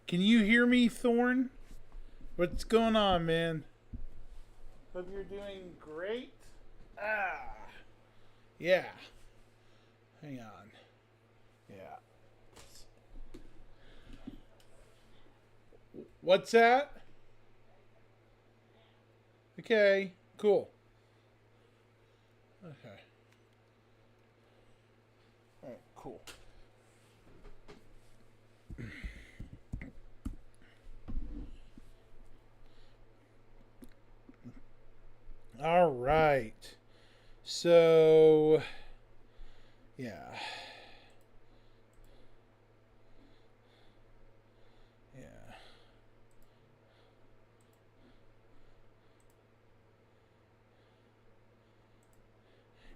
Can you hear me, Thorn? What's going on, man? Hope you're doing great. Ah, yeah. Hang on. Yeah. What's that? Okay, cool. Okay. All right, cool. All right. So, yeah. Yeah.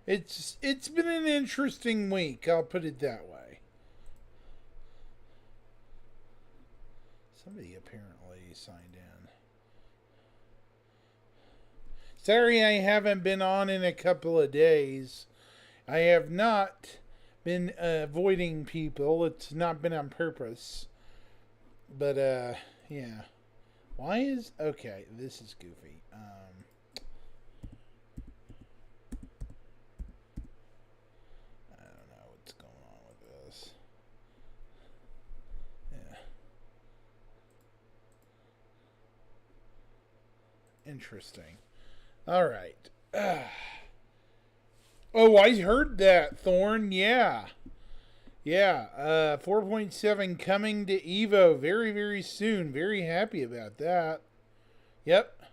It's been an interesting week, I'll put it that way. Somebody apparently signed in. Sorry I haven't been on in a couple of days. I have not been avoiding people. It's not been on purpose. But yeah. Why is okay? This is goofy. I don't know what's going on with this. Yeah, interesting. All right. Oh, I heard that, Thorn. Yeah. Yeah. 4.7 coming to Evo very, very soon. Very happy about that. Yep.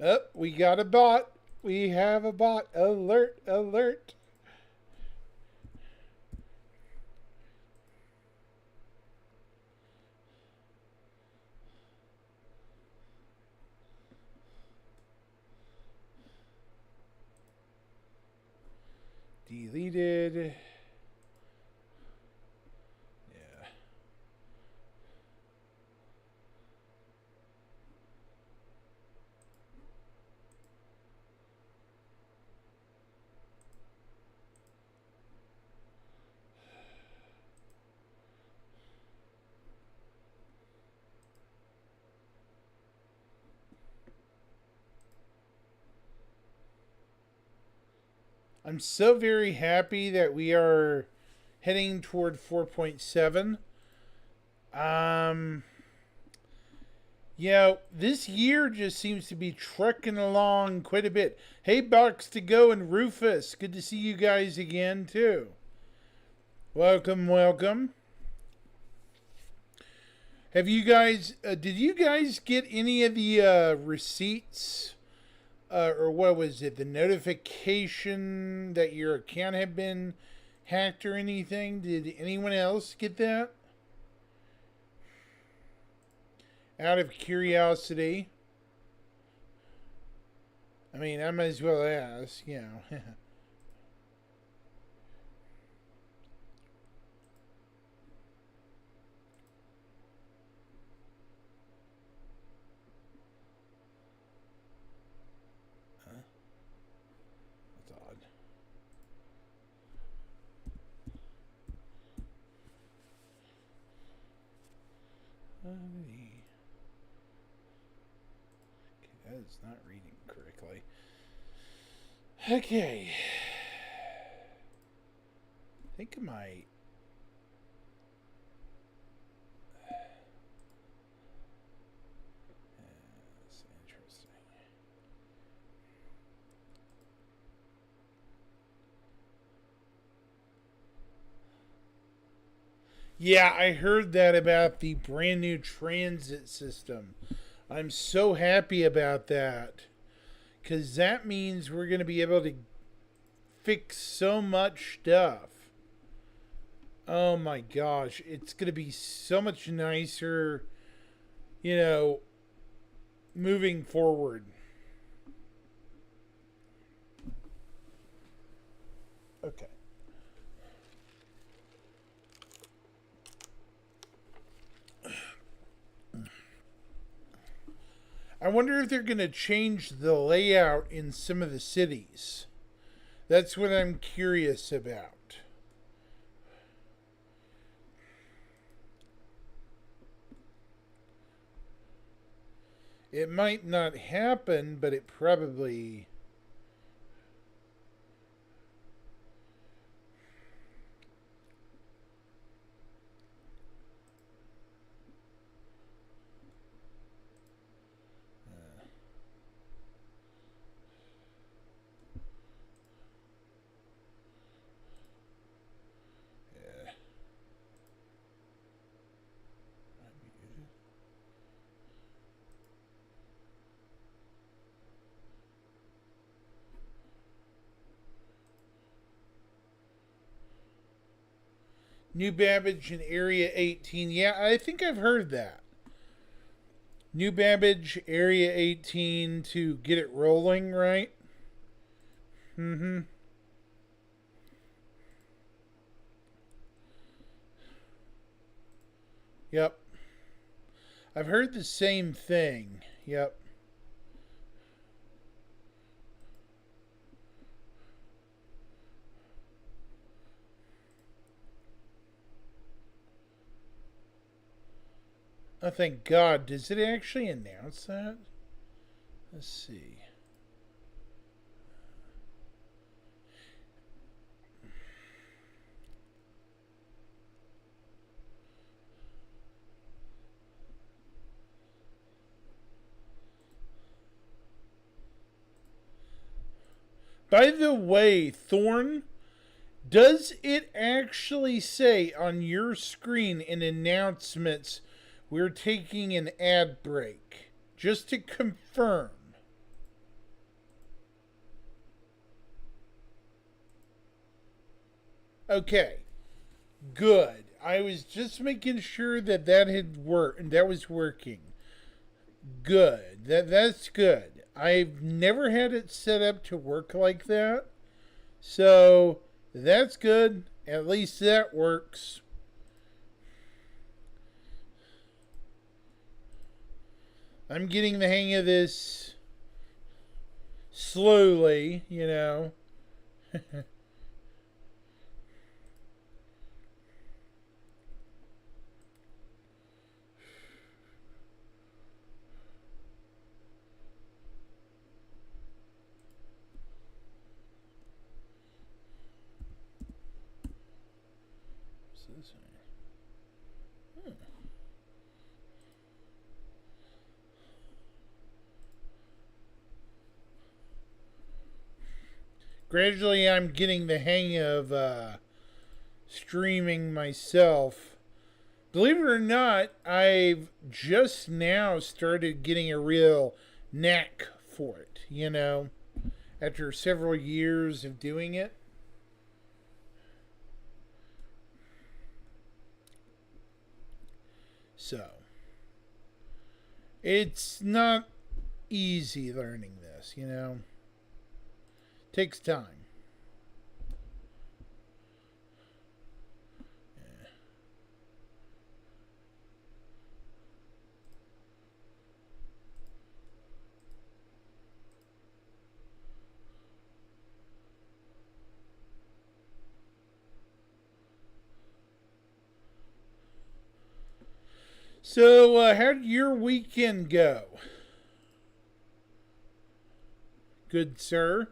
Up, we got a bot. We have a bot. Alert, alert. Deleted. Yeah. I'm so very happy that we are heading toward 4.7. Um, yeah, this year just seems to be trucking along quite a bit. Hey, Box to Go and Rufus, good to see you guys again too. Welcome, welcome. Have you guys? Did you guys get any of the receipts, or what was it? The notification that your account had been hacked or anything? Did anyone else get that? Out of curiosity. I mean, I might as well ask, you know. Huh? That's odd. Okay, that is not reading correctly. Okay. I think I might. That's interesting. Yeah, I heard that about the brand new transit system. I'm so happy about that because that means we're going to be able to fix so much stuff. Oh my gosh, it's going to be so much nicer, you know, moving forward. Okay. I wonder if they're going to change the layout in some of the cities. That's what I'm curious about. It might not happen, but it probably... yeah. New Babbage in Area 18. Yeah, I think I've heard that. New Babbage, Area 18 to get it rolling, right? Mm-hmm. Yep. I've heard the same thing. Yep. Oh, thank God. Does it actually announce that? Let's see. By the way, Thorn, does it actually say on your screen in announcements we're taking an ad break? Just to confirm. Okay, good. I was just making sure that that had worked and that was working. Good. That's good. I've never had it set up to work like that. So that's good. At least that works. I'm getting the hang of this slowly, you know. Gradually, I'm getting the hang of streaming myself. Believe it or not, I've just now started getting a real knack for it, you know, after several years of doing it. So, it's not easy learning this, you know. Takes time. So, how did your weekend go? Good, sir.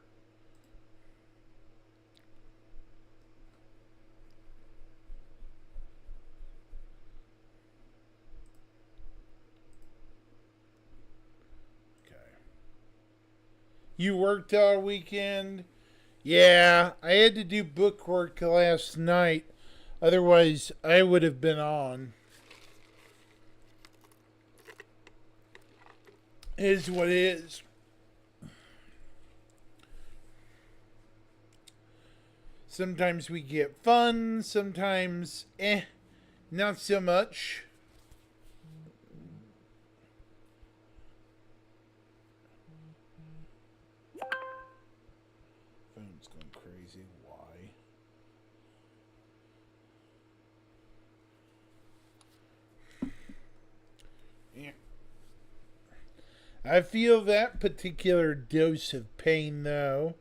Okay. You worked all weekend? Yeah, I had to do book work last night. Otherwise, I would have been on. It is what it is. Sometimes we get fun, sometimes, not so much. Phone's going crazy. Why? Yeah. I feel that particular dose of pain, though.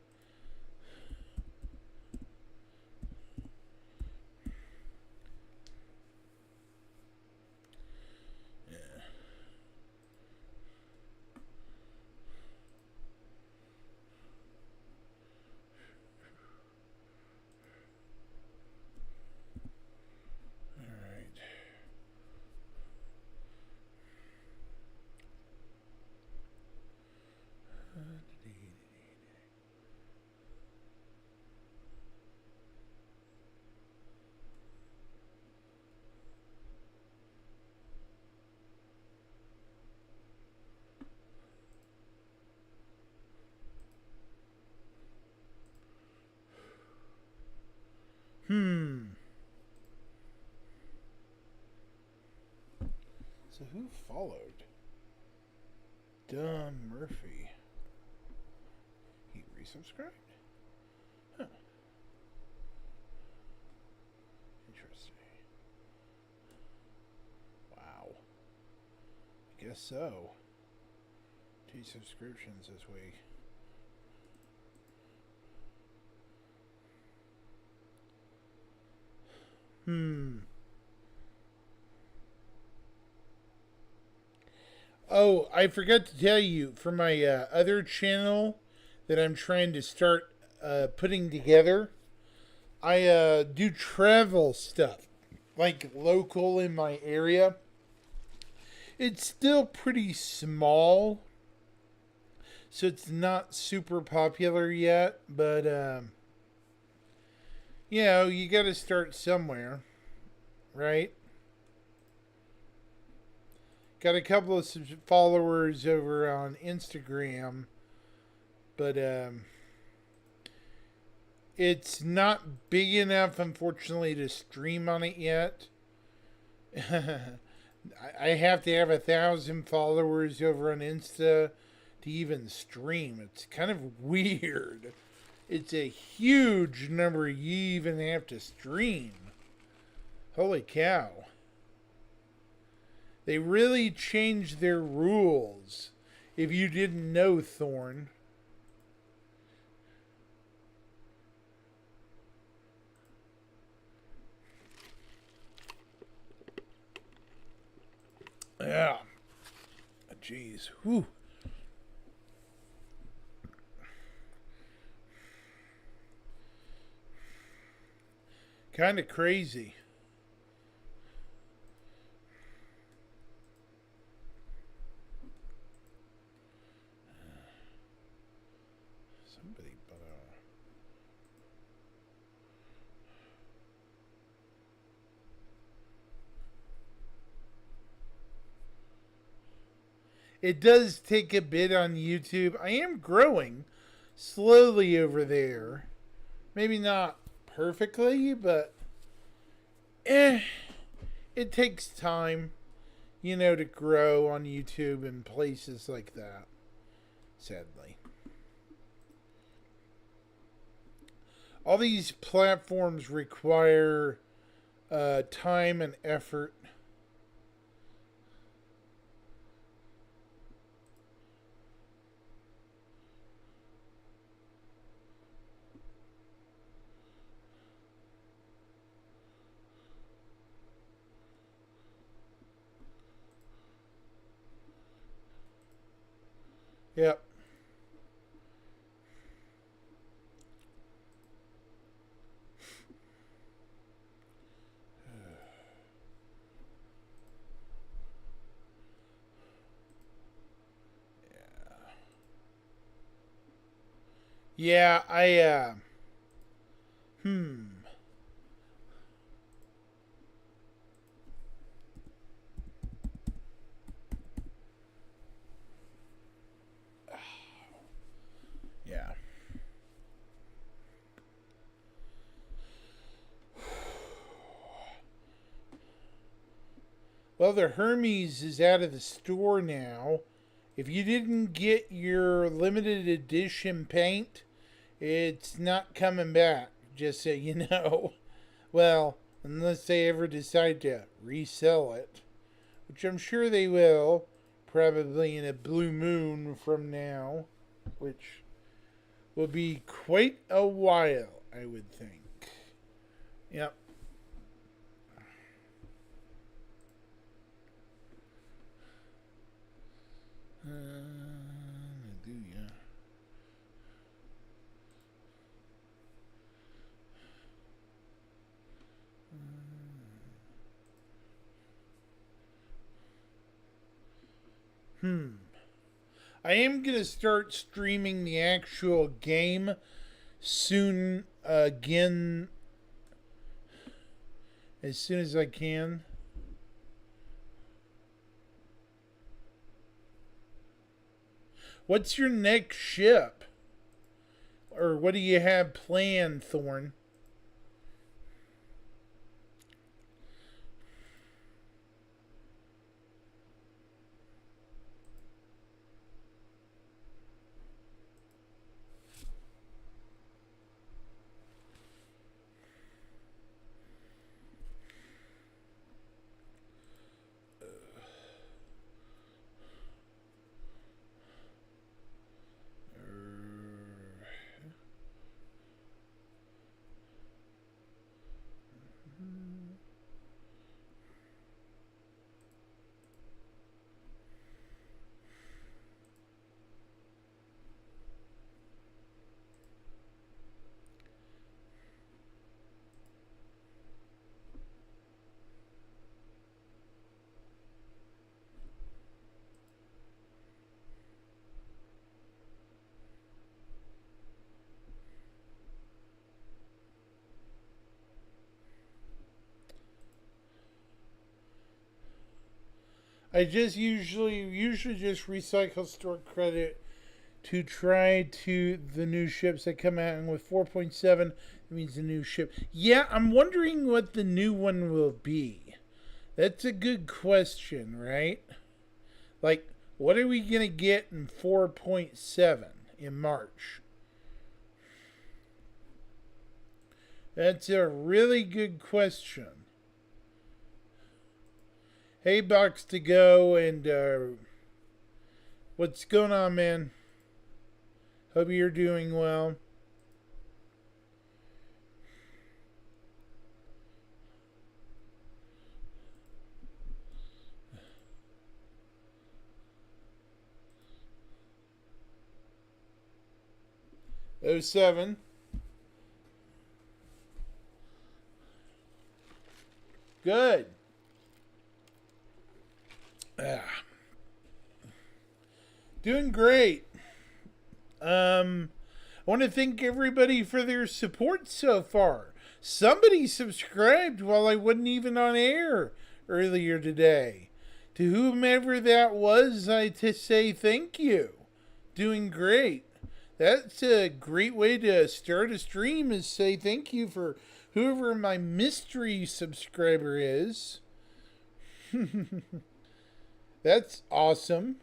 Hmm. So who followed? Dumb Murphy. He resubscribed? Huh. Interesting. Wow. I guess so. 2 subscriptions this week. Hmm. Oh, I forgot to tell you for my other channel that I'm trying to start putting together. I do travel stuff, like local in my area. It's still pretty small, so it's not super popular yet. But you got to start somewhere, right? Got a couple of followers over on Instagram, but it's not big enough, unfortunately, to stream on it yet. I have to have 1,000 followers over on Insta to even stream. It's kind of weird. It's a huge number you even have to stream. Holy cow. They really changed their rules. If you didn't know, Thorn. Yeah. Jeez. Whew. Kind of crazy. Somebody but It does take a bit on YouTube. I am growing slowly over there. Maybe not perfectly, but it takes time, to grow on YouTube and places like that. Sadly. All these platforms require time and effort. Yep. Yeah, hmm. Yeah. Well, the Hermes is out of the store now. If you didn't get your limited edition paint, it's not coming back, just so you know. Well, unless they ever decide to resell it, which I'm sure they will, probably in a blue moon from now, which will be quite a while, I would think. Yep. Hallelujah. Hmm. I am going to start streaming the actual game soon again as soon as I can. What's your next ship? Or what do you have planned, Thorn? I just usually just recycle store credit to try to the new ships that come out, and with 4.7 it means the new ship. Yeah, I'm wondering what the new one will be. That's a good question, right? Like, what are we gonna get in 4.7 in March? That's a really good question. Hey, Box to Go, and what's going on, man? Hope you're doing well. Oh 07. Good. Ah, doing great. I want to thank everybody for their support so far. Somebody subscribed while I wasn't even on air earlier today. To whomever that was, I to say thank you. Doing great. That's a great way to start a stream, is say thank you for whoever my mystery subscriber is. That's awesome.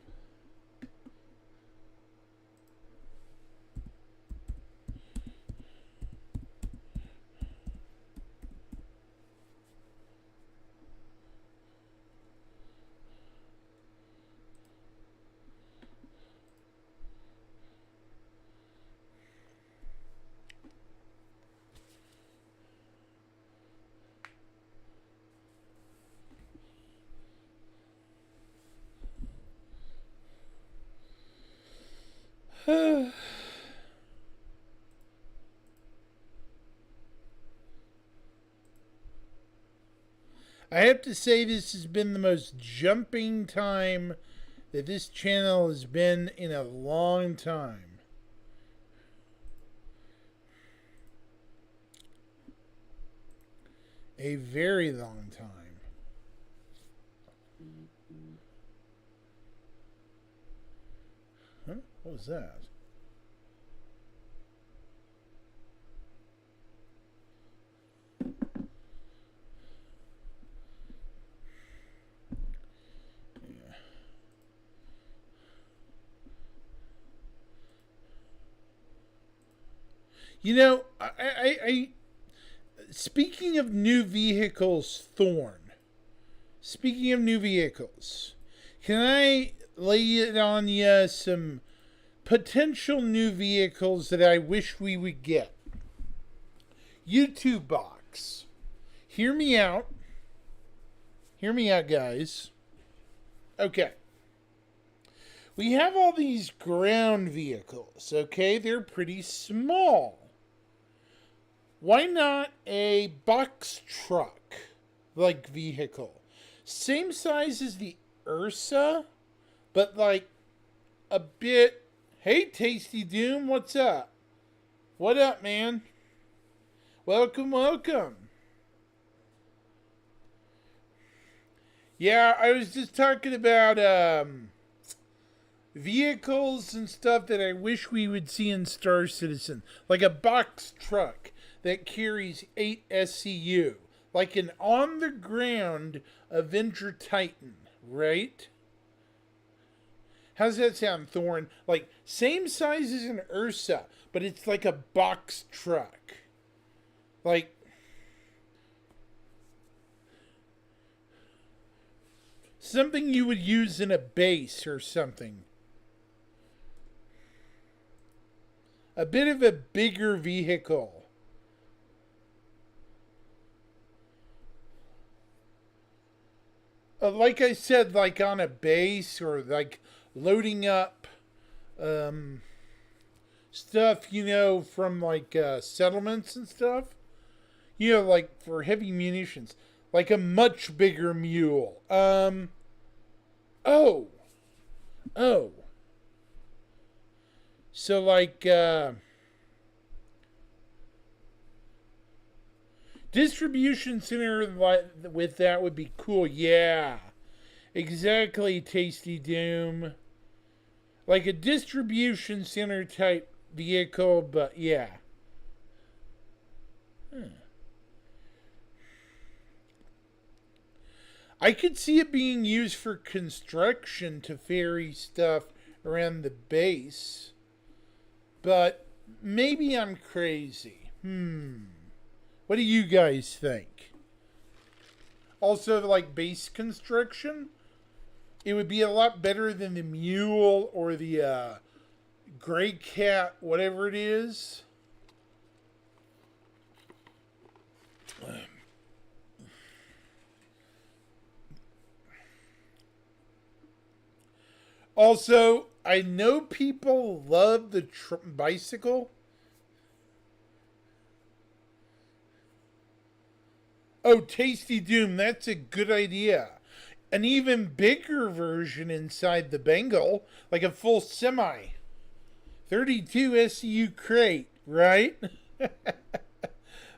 I have to say, this has been the most jumping time that this channel has been in a long time. A very long time. Huh? What was that? You know, I speaking of new vehicles, Thorn. Speaking of new vehicles, can I lay it on you some potential new vehicles that I wish we would get? YouTube box. Hear me out. Hear me out, guys. Okay. We have all these ground vehicles, okay? They're pretty small. Why not a box truck like vehicle? Same size as the Ursa, but like a bit. Hey, Tasty Doom, what's up? What up, man? Welcome, welcome. Yeah, I was just talking about vehicles and stuff that I wish we would see in Star Citizen, like a box truck that carries 8 SCU, like an on the ground Avenger Titan, right? How's that sound, Thorn? Like, same size as an Ursa, but it's like a box truck. Like, something you would use in a base or something. A bit of a bigger vehicle. Like I said, like on a base, or like loading up stuff, you know, from like settlements and stuff. You know, like for heavy munitions. Like a much bigger mule. Oh. Oh. So like distribution center with that would be cool. Yeah. Exactly, Tasty Doom. Like a distribution center type vehicle, but yeah. I could see it being used for construction to ferry stuff around the base, but maybe I'm crazy. What do you guys think? Also, like base construction, it would be a lot better than the mule or the gray cat, whatever it is. Also, I know people love the bicycle. Oh, Tasty Doom, that's a good idea. An even bigger version inside the Bengal, like a full semi. 32 SCU crate, right?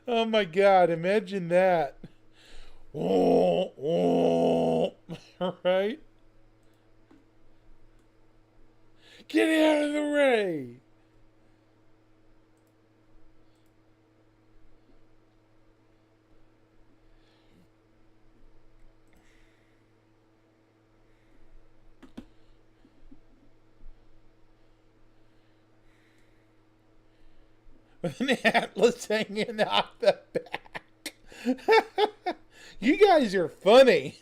Oh my god, imagine that. Oh, oh. Right? Get out of the way! With an atlas hanging off the back. You guys are funny.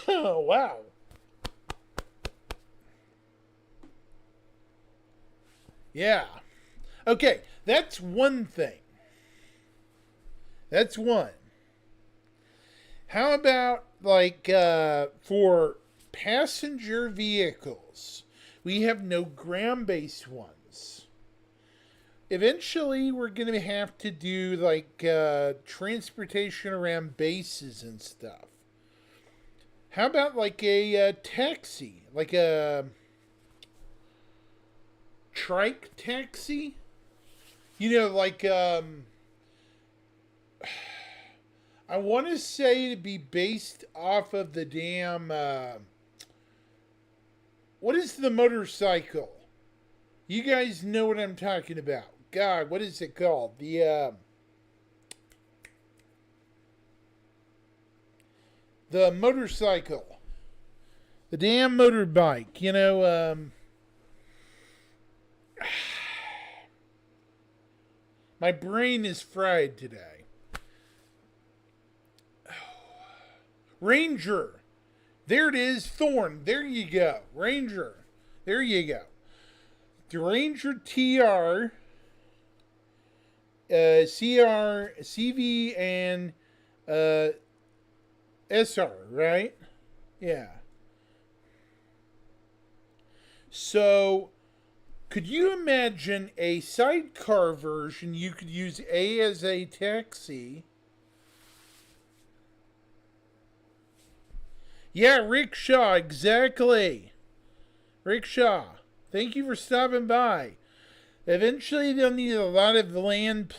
Oh, wow. Yeah. Okay, that's one thing. That's one. How about, like, for passenger vehicles? We have no ground based ones. Eventually, we're going to have to do, like, transportation around bases and stuff. How about, like, a taxi? Like a trike taxi? You know, like, I want to say to be based off of the damn. What is the motorcycle? You guys know what I'm talking about. God, what is it called? The motorcycle. The damn motorbike. You know, my brain is fried today. Ranger. There it is. Thorn. There you go. Ranger. There you go. The Ranger TR, CR, CV, and SR, right? Yeah. So, could you imagine a sidecar version? You could use A as a taxi. Yeah, rickshaw, exactly. Rickshaw. Thank you for stopping by. Eventually, they'll need a lot of land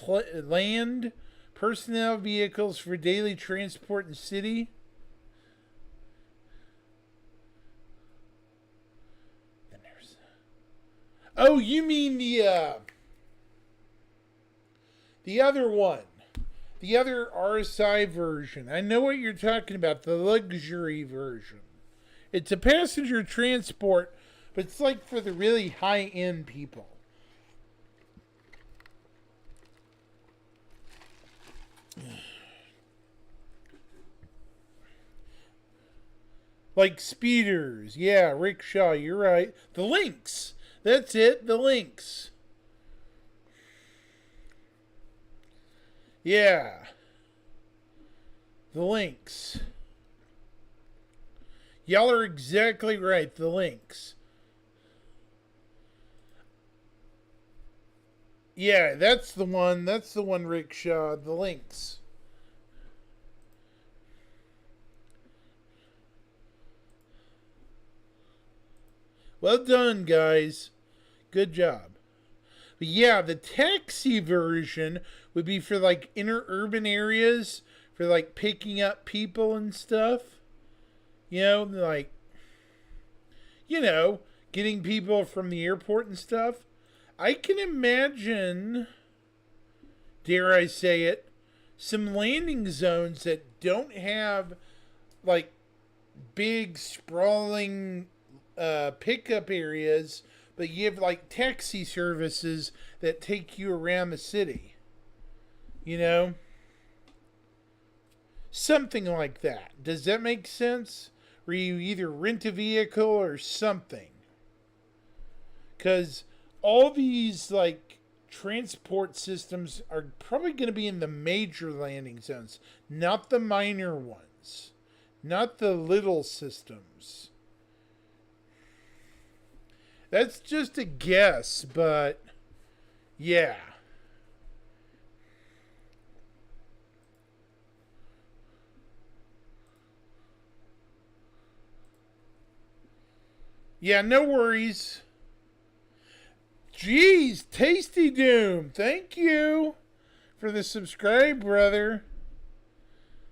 personnel vehicles for daily transport in city. Oh, you mean the other one. The other RSI version. I know what you're talking about. The luxury version. It's a passenger transport, but it's like for the really high-end people. Like speeders. Yeah, rickshaw, you're right. The Lynx. That's it, the Lynx. Yeah. The Lynx. Y'all are exactly right, the Lynx. Yeah, that's the one. That's the one, rickshaw. The Lynx. Well done, guys. Good job. But yeah, the taxi version would be for like inner urban areas, for like picking up people and stuff. You know, like, you know, getting people from the airport and stuff. I can imagine, dare I say it, some landing zones that don't have like big sprawling pickup areas, but you have like taxi services that take you around the city. You know, something like that. Does that make sense? Where you either rent a vehicle or something. Because all these like transport systems are probably going to be in the major landing zones, not the minor ones, not the little systems. That's just a guess, but yeah. Yeah, no worries. Jeez, Tasty Doom, thank you for the subscribe, brother.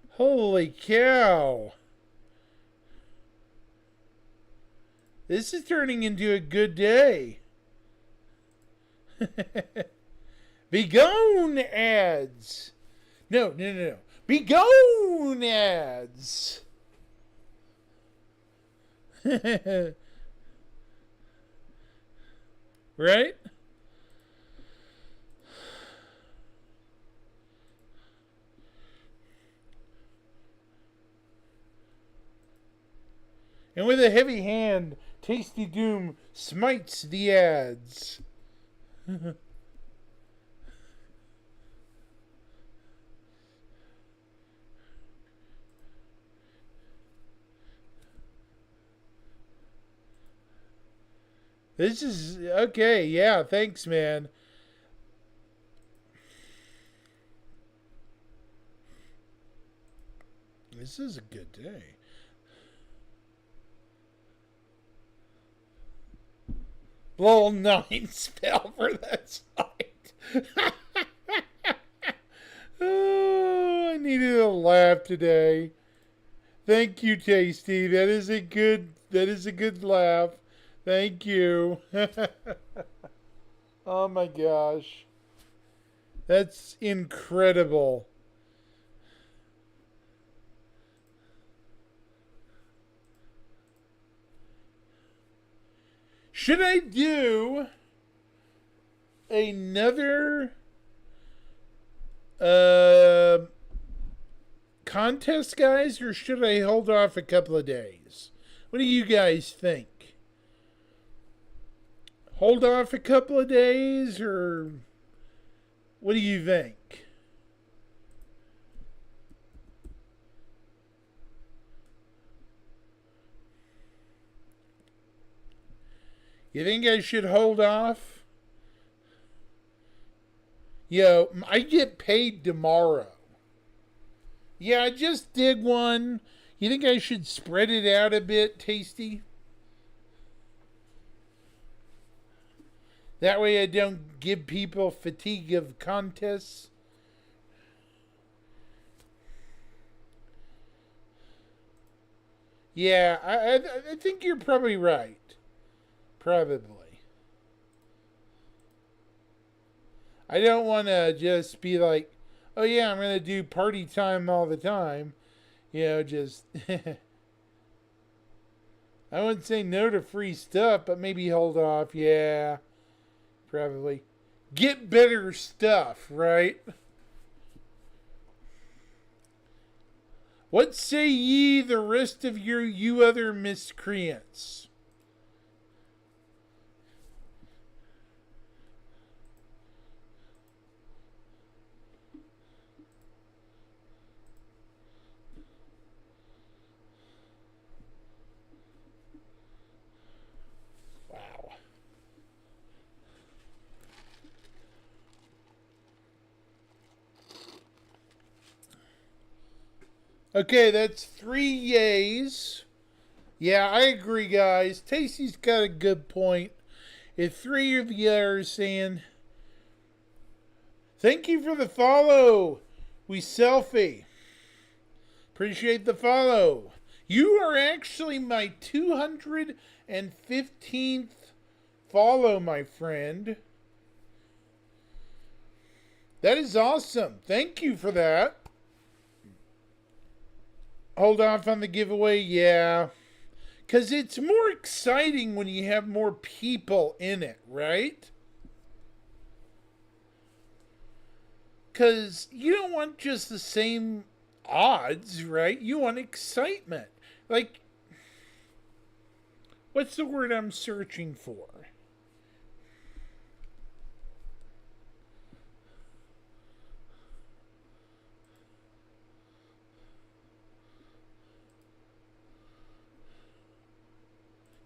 Holy cow. This is turning into a good day. Begone ads. No. Begone ads. Right? And with a heavy hand, Tasty Doom smites the ads. This is okay. Yeah, thanks, man. This is a good day. Lol 9 spell for that site. Oh, I needed a laugh today. Thank you, Tasty. That is a good laugh. Thank you. Oh my gosh. That's incredible. Should I do another contest, guys, or should I hold off a couple of days? What do you guys think? Hold off a couple of days, or what do you think? You think I should hold off? Yo, I get paid tomorrow. Yeah, I just did one. You think I should spread it out a bit, Tasty? That way I don't give people fatigue of contests. Yeah, I think you're probably right. Probably. I don't want to just be like, oh yeah, I'm going to do party time all the time. You know, just. I wouldn't say no to free stuff, but maybe hold off. Yeah, probably. Get better stuff, right? What say ye the rest of you other miscreants? Wow. Okay, that's 3 yays. Yeah, I agree, guys. Tasty's got a good point. If 3 of you are saying, thank you for the follow, we selfie. Appreciate the follow. You are actually my 215th follow, my friend. That is awesome. Thank you for that. Hold off on the giveaway, yeah. Because it's more exciting when you have more people in it, right? Because you don't want just the same odds, right? You want excitement. Like, what's the word I'm searching for?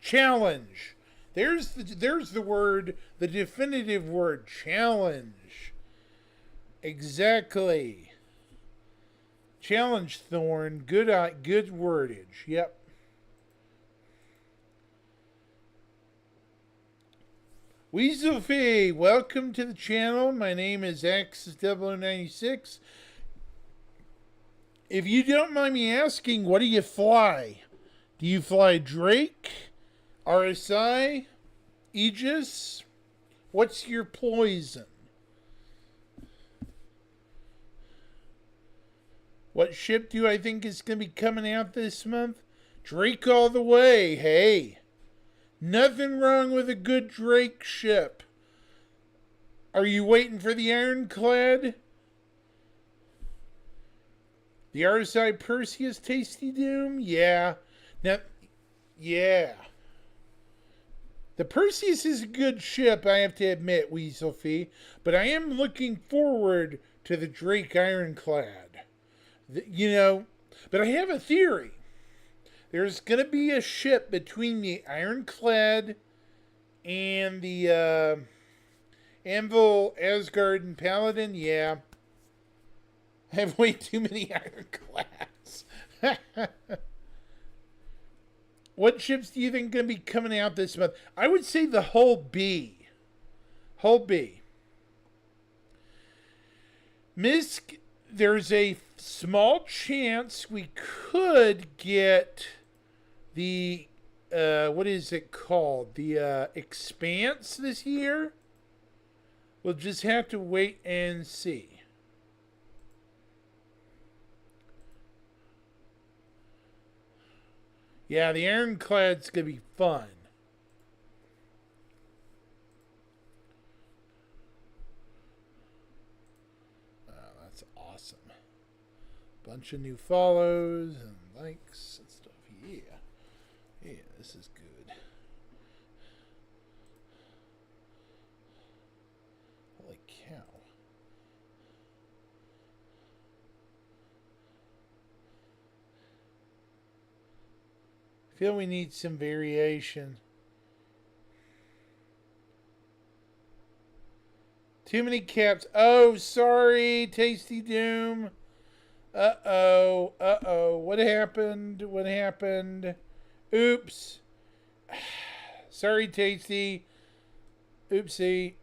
Challenge. There's the word, the definitive word, challenge. Exactly. Challenge, Thorn. Good wordage. Yep. Weaselfee, welcome to the channel. My name is X0096. If you don't mind me asking, what do you fly? Do you fly Drake? RSI? Aegis? What's your poison? What ship do I think is going to be coming out this month? Drake all the way. Hey, nothing wrong with a good Drake ship. Are you waiting for the Ironclad? The RSI Perseus Tasty Doom? Yeah. Now, yeah. The Perseus is a good ship, I have to admit, Weaselfee. But I am looking forward to the Drake Ironclad. You know, but I have a theory. There's going to be a ship between the Ironclad and the Anvil, Asgard, and Paladin. Yeah. I have way too many Ironclads. What ships do you think are going to be coming out this month? I would say the Hull B. Hull B. Misk, there's a small chance we could get the, what is it called? The Expanse this year? We'll just have to wait and see. Yeah, the Ironclad's going to be fun. That's awesome. Bunch of new follows and likes and stuff. Yeah. Yeah, this is good. Holy cow. I feel we need some variation. Too many caps. Oh, sorry, Tasty Doom. Uh-oh. Uh-oh. What happened? What happened? Oops. Sorry, Tasty. Oopsie.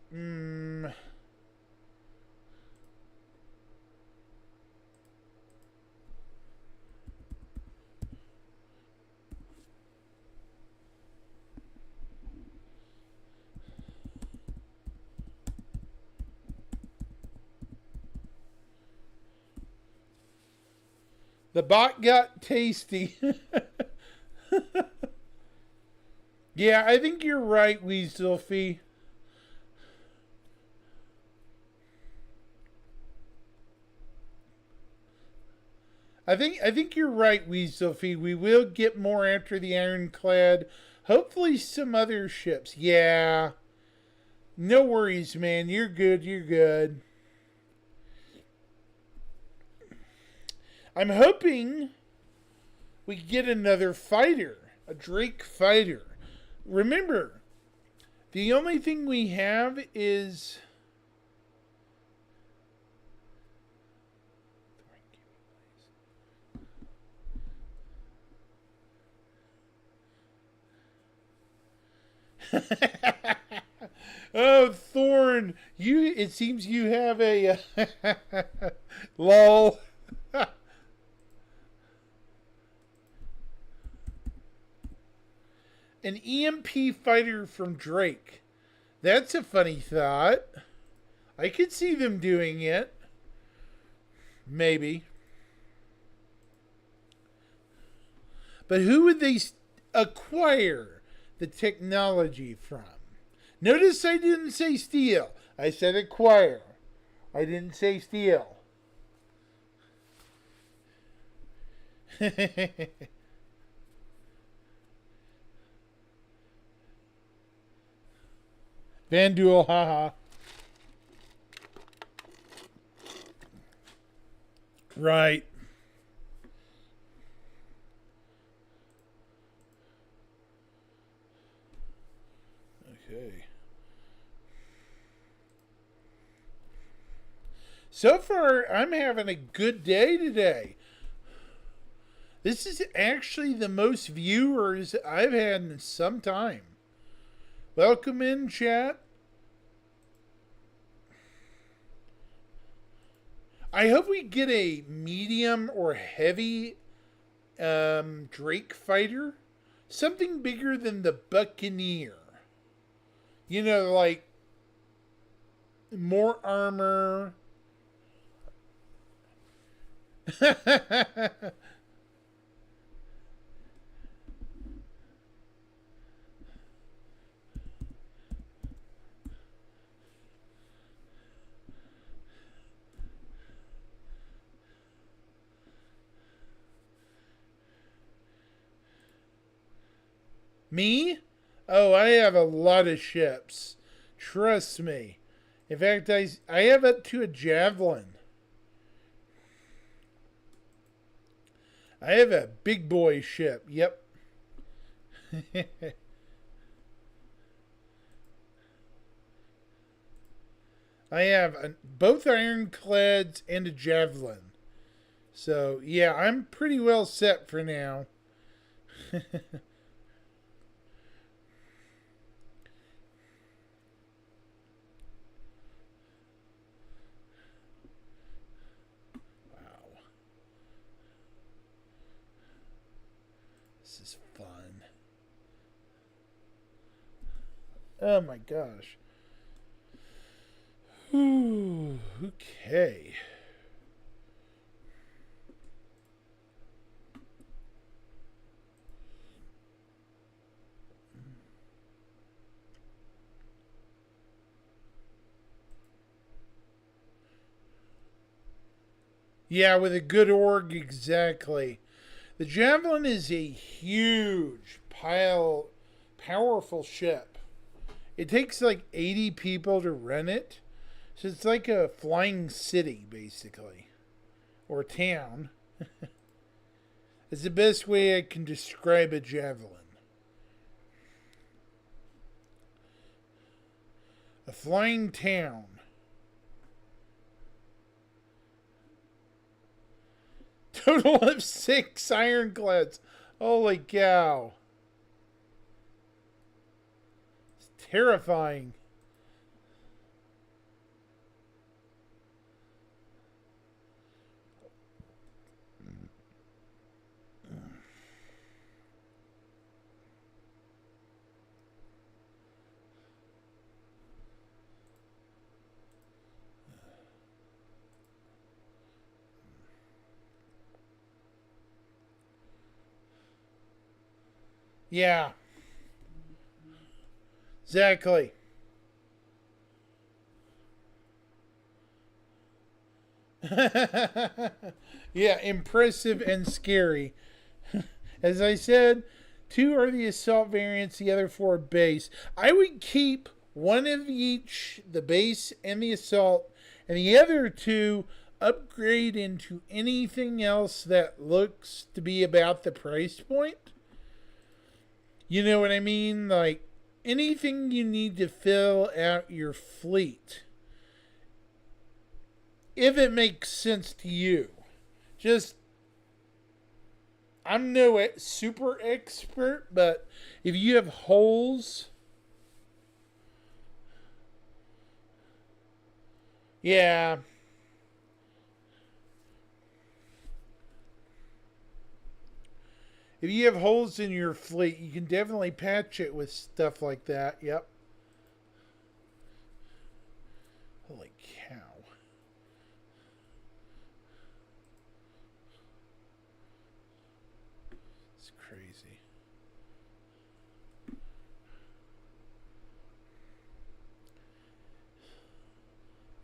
The bot got tasty. Yeah, I think you're right, Weaselfee. I think you're right, Weaselfee. We will get more after the Ironclad. Hopefully some other ships. Yeah. No worries, man. You're good. You're good. I'm hoping we get another fighter. A Drake fighter. Remember, the only thing we have is... Oh, Thorn, it seems you have a lol. An EMP fighter from Drake. That's a funny thought. I could see them doing it. Maybe. But who would they acquire the technology from? Notice I didn't say steal. I said acquire. I didn't say steal. Vanduul, haha. Right. Okay. So far, I'm having a good day today. This is actually the most viewers I've had in some time. Welcome in, chat. I hope we get a medium or heavy Drake fighter. Something bigger than the Buccaneer. You know, like more armor. Me? Oh, I have a lot of ships. Trust me. In fact, I have up to a javelin. I have a big boy ship. Yep. I have both ironclads and a javelin. So, yeah, I'm pretty well set for now. Wow. This is fun. Oh my gosh. Ooh, okay. Yeah, with a good org, exactly. The Javelin is a huge powerful ship. It takes like 80 people to run it. So it's like a flying city, basically. Or town. It's the best way I can describe a Javelin. A flying town. Total of 6 ironclads. Holy cow. It's terrifying. Yeah, exactly. Yeah, impressive and scary. As I said, 2 are the assault variants, the other 4 base. I would keep one of each, the base and the assault, and the other 2 upgrade into anything else that looks to be about the price point. You know what I mean? Like anything you need to fill out your fleet. If it makes sense to you. Just I'm no super expert, but if you have holes, yeah. If you have holes in your fleet, you can definitely patch it with stuff like that. Yep. Holy cow. It's crazy.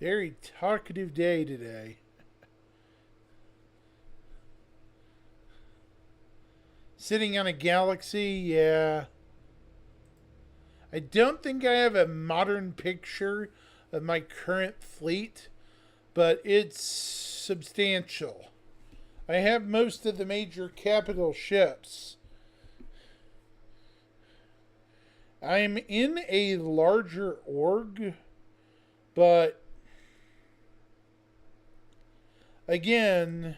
Very talkative day today. Sitting on a Galaxy, yeah. I don't think I have a modern picture of my current fleet, but it's substantial. I have most of the major capital ships. I'm in a larger org, but again,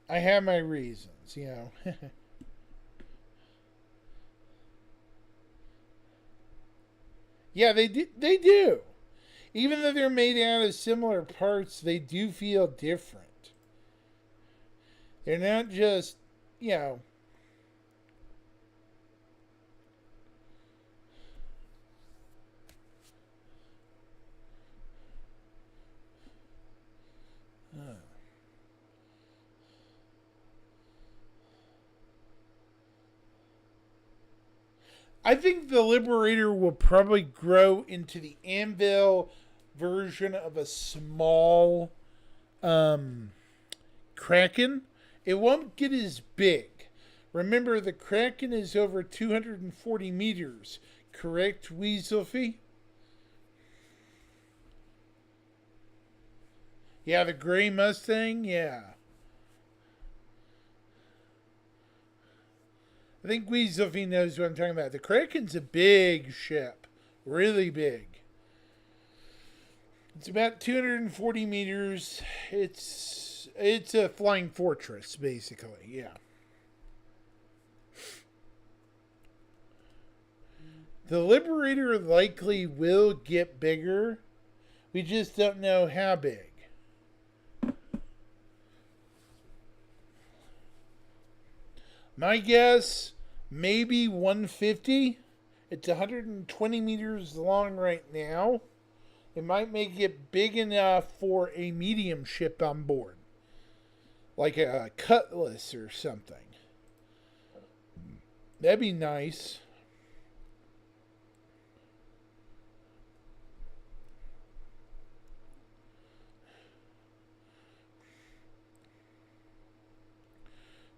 I have my reasons, you know. Yeah, they do. Even though they're made out of similar parts, they do feel different. They're not just, you know. I think the Liberator will probably grow into the Anvil version of a small Kraken. It won't get as big. Remember, the Kraken is over 240 meters, correct, Weaselfy? Yeah, the gray Mustang, yeah. I think Weaselfy knows what I'm talking about. The Kraken's a big ship. Really big. It's about 240 meters. It's a flying fortress, basically, yeah. The Liberator likely will get bigger. We just don't know how big. My guess, maybe 150. It's 120 meters long right now. It might make it big enough for a medium ship on board. Like a Cutlass or something. That'd be nice.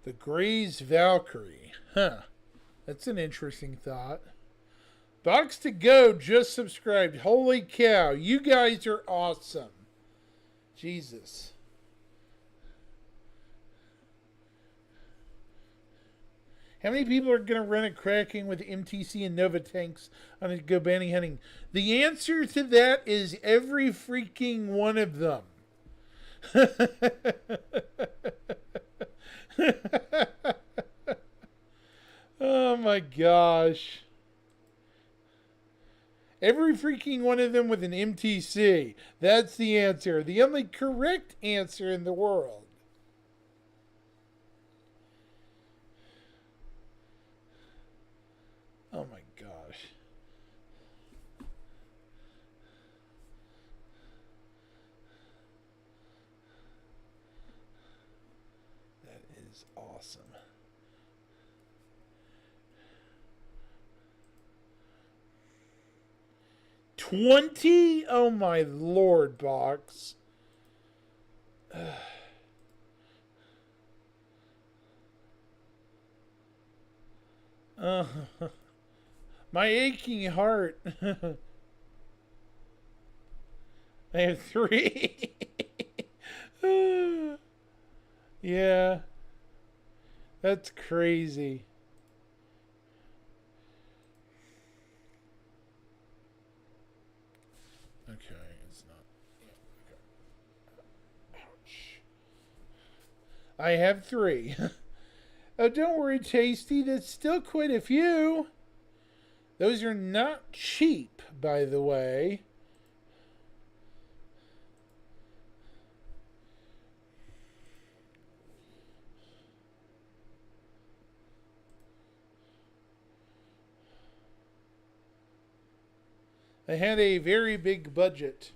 The Gray's Valkyrie. Huh. That's an interesting thought. Box to Go just subscribed. Holy cow. You guys are awesome. Jesus. How many people are going to run a Kraken with MTC and Nova tanks on a Go bounty hunting? The answer to that is every freaking one of them. Oh my gosh. Every freaking one of them with an MTC. That's the answer. The only correct answer in the world. Oh my gosh. That is awesome. $20? Oh my lord, Box. My aching heart. I have 3. Yeah. That's crazy. Okay, it's not. Yeah, okay. Ouch. I have 3. Oh, don't worry, Tasty. That's still quite a few. Those are not cheap, by the way. They had a very big budget.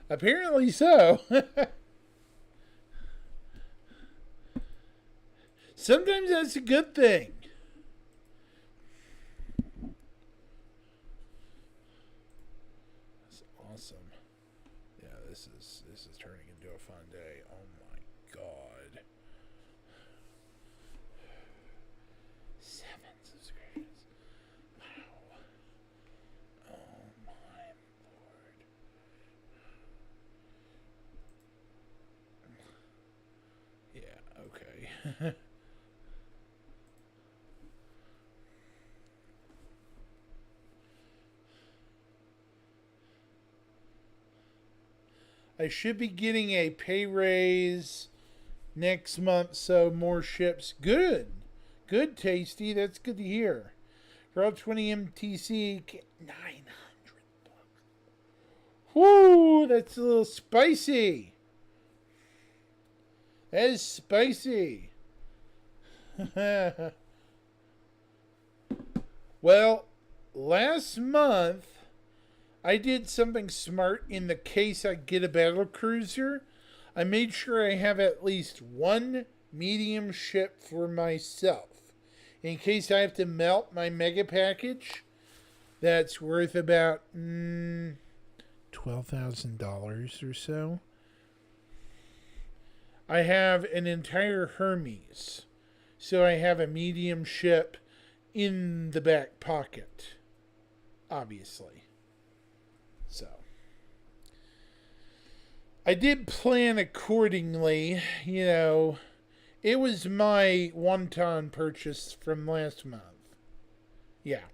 Apparently so. Sometimes that's a good thing. That's awesome. Yeah, this is turning into a fun day. Oh my god. 7 subscriptions. Wow. Oh my lord. Yeah, okay. I should be getting a pay raise next month, so more ships. Good. Good, Tasty. That's good to hear. Route 20 MTC, 900 bucks. Whoo, that's a little spicy. That is spicy. Well, last month I did something smart in the case I get a battle cruiser. I made sure I have at least one medium ship for myself. In case I have to melt my mega package, that's worth about $12,000 or so. I have an entire Hermes. So I have a medium ship in the back pocket. Obviously. So, I did plan accordingly. You know, it was my one-time purchase from last month. Yeah.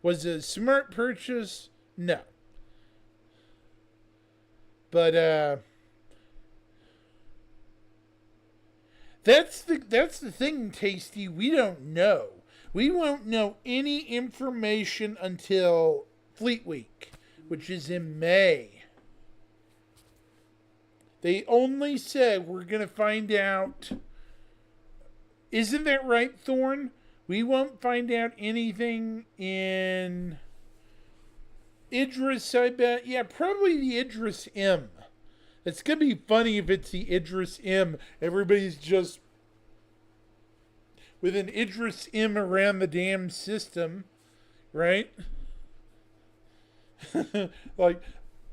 Was it a smart purchase? No. But, that's the thing, Tasty. We don't know. We won't know any information until Fleet Week, which is in May. They only said we're going to find out. Isn't that right, Thorn? We won't find out anything in Idris, I bet. Yeah, probably the Idris M. It's going to be funny if it's the Idris M. Everybody's just with an Idris M around the damn system, right? Like,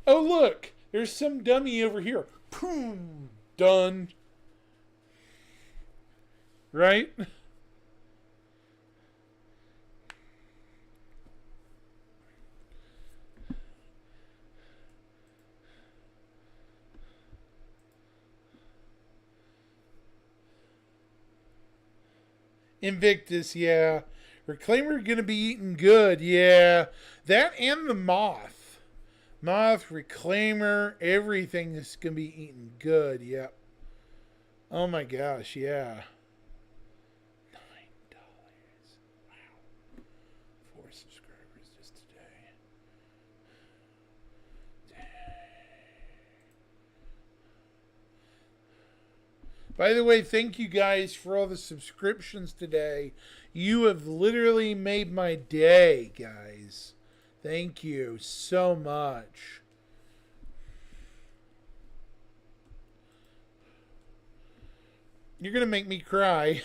oh look, there's some dummy over here. Boom, done. Right? Invictus, yeah. Reclaimer gonna be eating good, yeah. That and the Moth. Moth, Reclaimer, everything is gonna be eating good, yep. Oh my gosh, yeah. $9. Wow. 4 subscribers just today. Dang. By the way, thank you guys for all the subscriptions today. You have literally made my day, guys. Thank you so much. You're going to make me cry.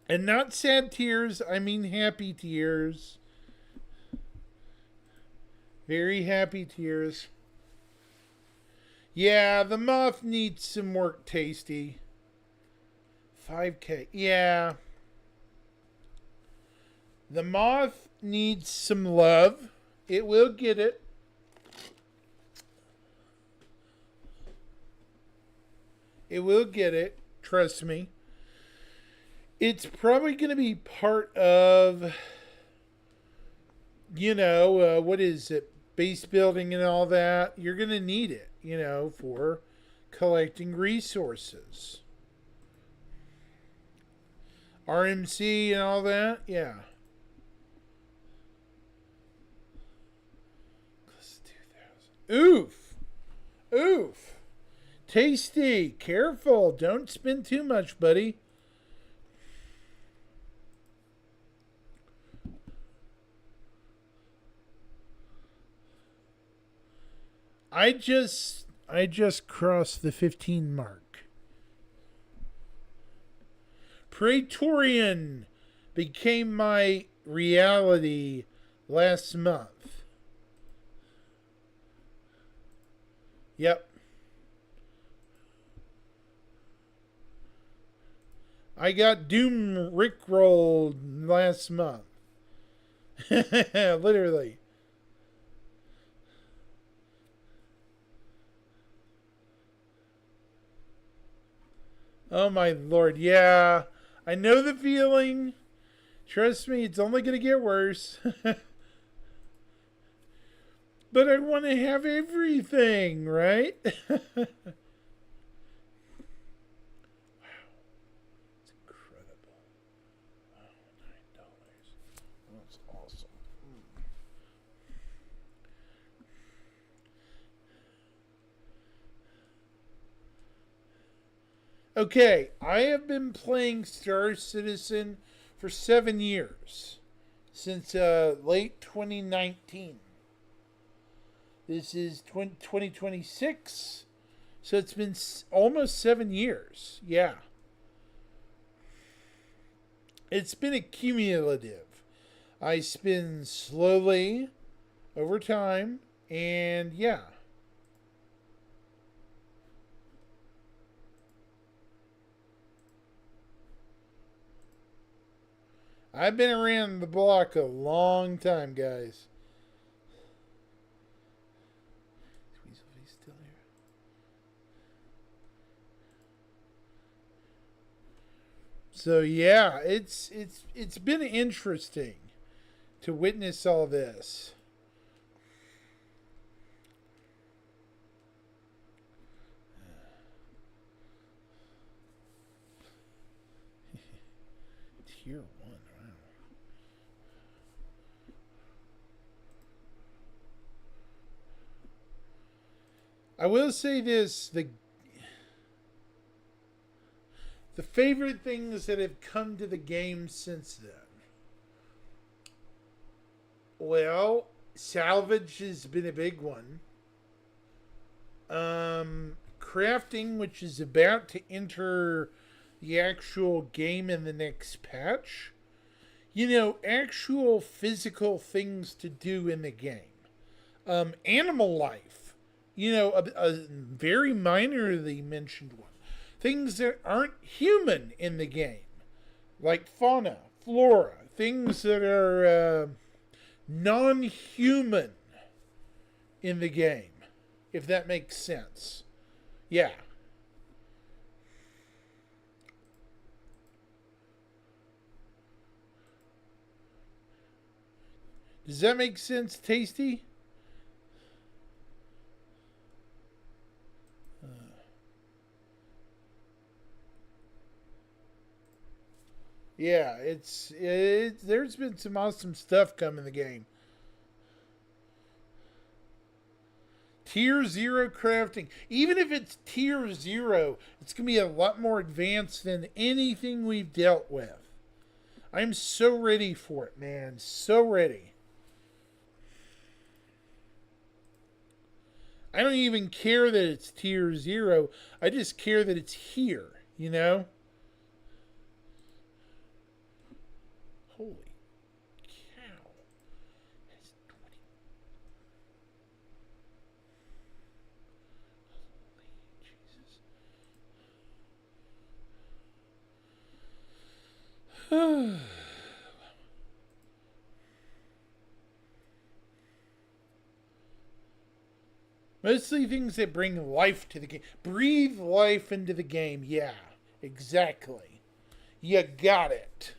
And not sad tears, I mean happy tears. Very happy tears. Yeah, the Moth needs some work, Tasty. 5K. Yeah. The Moth needs some love. It will get it. It will get it. Trust me. It's probably going to be part of, what is it? Base building and all that. You're going to need it, for collecting resources. RMC and all that. Yeah. Close to 2,000. Oof. Oof. Tasty. Careful. Don't spend too much, buddy. I just crossed the 15 mark. Praetorian became my reality last month. Yep. I got Doom Rickrolled last month. Literally. Oh my lord, yeah. I know the feeling. Trust me, it's only going to get worse. But I want to have everything, right? Wow, it's incredible. Oh, $9. That's awesome. Okay, I have been playing Star Citizen for 7 years. Since late 2019. This is 2026. So it's been almost 7 years. Yeah. It's been accumulative. I spend slowly over time. And yeah. I've been around the block a long time, guys. Is still here? So yeah, it's been interesting to witness all this. Tier 1. Wow. I will say this: the favorite things that have come to the game since then. Well, salvage has been a big one. Crafting, which is about to enter the actual game in the next patch. You know, actual physical things to do in the game. Animal life. You know, a very minorly mentioned one. Things that aren't human in the game. Like fauna, flora. Things that are non-human in the game. If that makes sense. Yeah. Does that make sense, Tasty? Yeah, there's been some awesome stuff coming in the game. Tier 0 crafting. Even if it's tier 0, it's going to be a lot more advanced than anything we've dealt with. I'm so ready for it, man. So ready. I don't even care that it's tier 0. I just care that it's here, you know? Holy cow. That's 20. Holy Jesus. Mostly things that bring life to the game. Breathe life into the game. Yeah, exactly. You got it.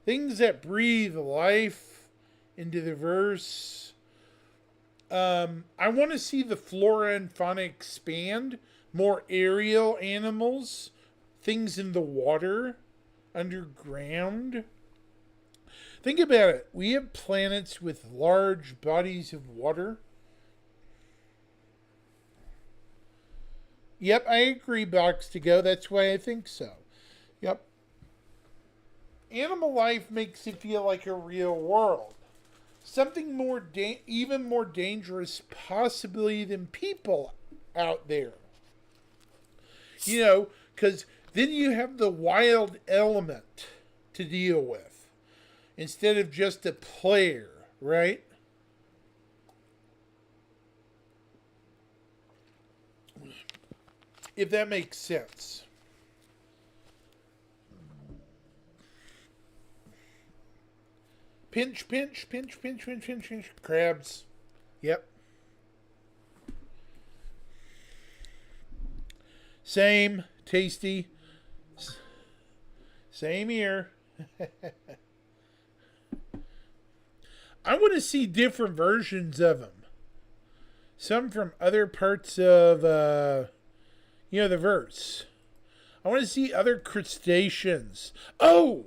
Things that breathe life into the verse. I want to see the flora and fauna expand. More aerial animals. Things in the water. Underground. Think about it. We have planets with large bodies of water. Yep, I agree, Box to Go. That's why I think so. Yep. Animal life makes it feel like a real world. something even more dangerous possibly than people out there. Because then you have the wild element to deal with instead of just a player, right? If that makes sense. Pinch, pinch, pinch, pinch, pinch, pinch, pinch. Crabs. Yep. Same. Tasty. Same here. I want to see different versions of them. Some from other parts of, the verse. I want to see other crustaceans. Oh!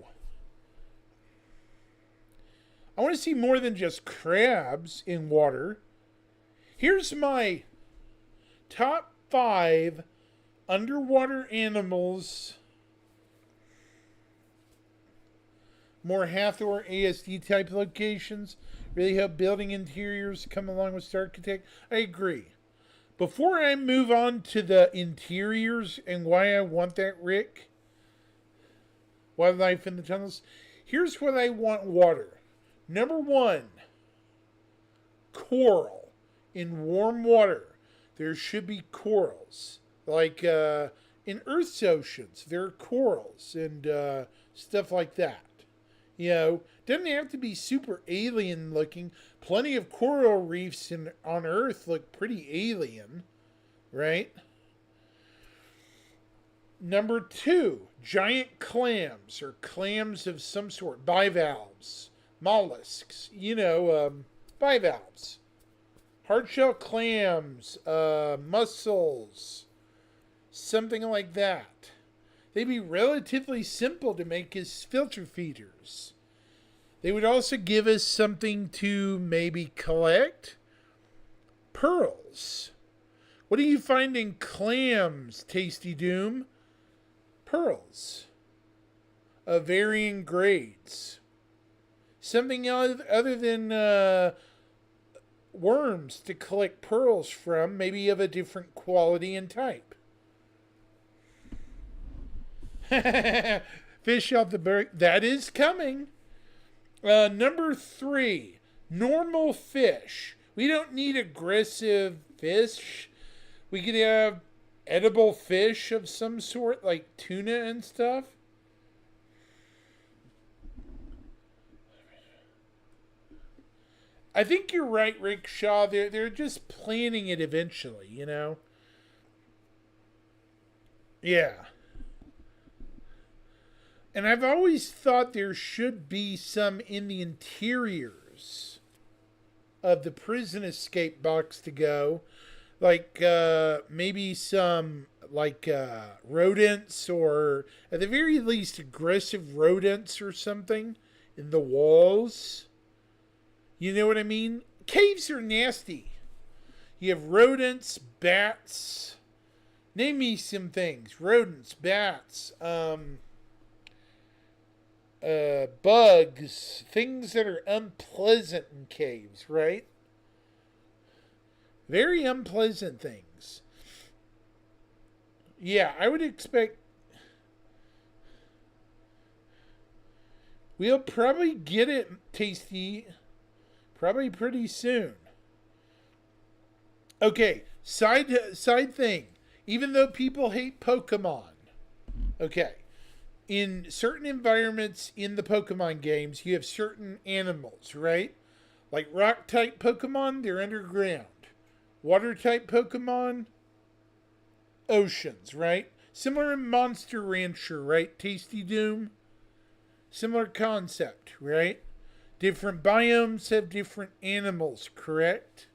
I want to see more than just crabs in water. Here's my top 5 underwater animals. More Hathor ASD type locations. Really help building interiors come along with Star Architect. I agree. Before I move on to the interiors and why I want that, Rick, wildlife in the tunnels, here's what I want water. Number 1, coral. In warm water, there should be corals. Like in Earth's oceans, there are corals and stuff like that. Doesn't have to be super alien looking. Plenty of coral reefs on Earth look pretty alien, right? Number 2, giant clams or clams of some sort, bivalves. Mollusks, bivalves, hardshell clams, mussels, something like that. They'd be relatively simple to make as filter feeders. They would also give us something to maybe collect. Pearls. What do you find in clams, Tasty Doom? Pearls of varying grades. Something other than worms to collect pearls from, maybe of a different quality and type. Fish off the berg. That is coming. Number 3, normal fish. We don't need aggressive fish. We could have edible fish of some sort, like tuna and stuff. I think you're right, Rickshaw. They're just planning it eventually, Yeah. And I've always thought there should be some in the interiors of the prison escape box to go. Like maybe some rodents, or at the very least aggressive rodents or something in the walls. You know what I mean? Caves are nasty. You have rodents, bats. Name me some things. Rodents, bats, bugs, things that are unpleasant in caves, right? Very unpleasant things. Yeah, I would expect we'll probably get it, Tasty. Probably pretty soon. Okay, side thing. Even though people hate Pokemon, okay, in certain environments in the Pokemon games, you have certain animals, right? Like rock type Pokemon, they're underground. Water type Pokemon, oceans, right? Similar in Monster Rancher, right? Tasty Doom. Similar concept, right? Different biomes have different animals, correct?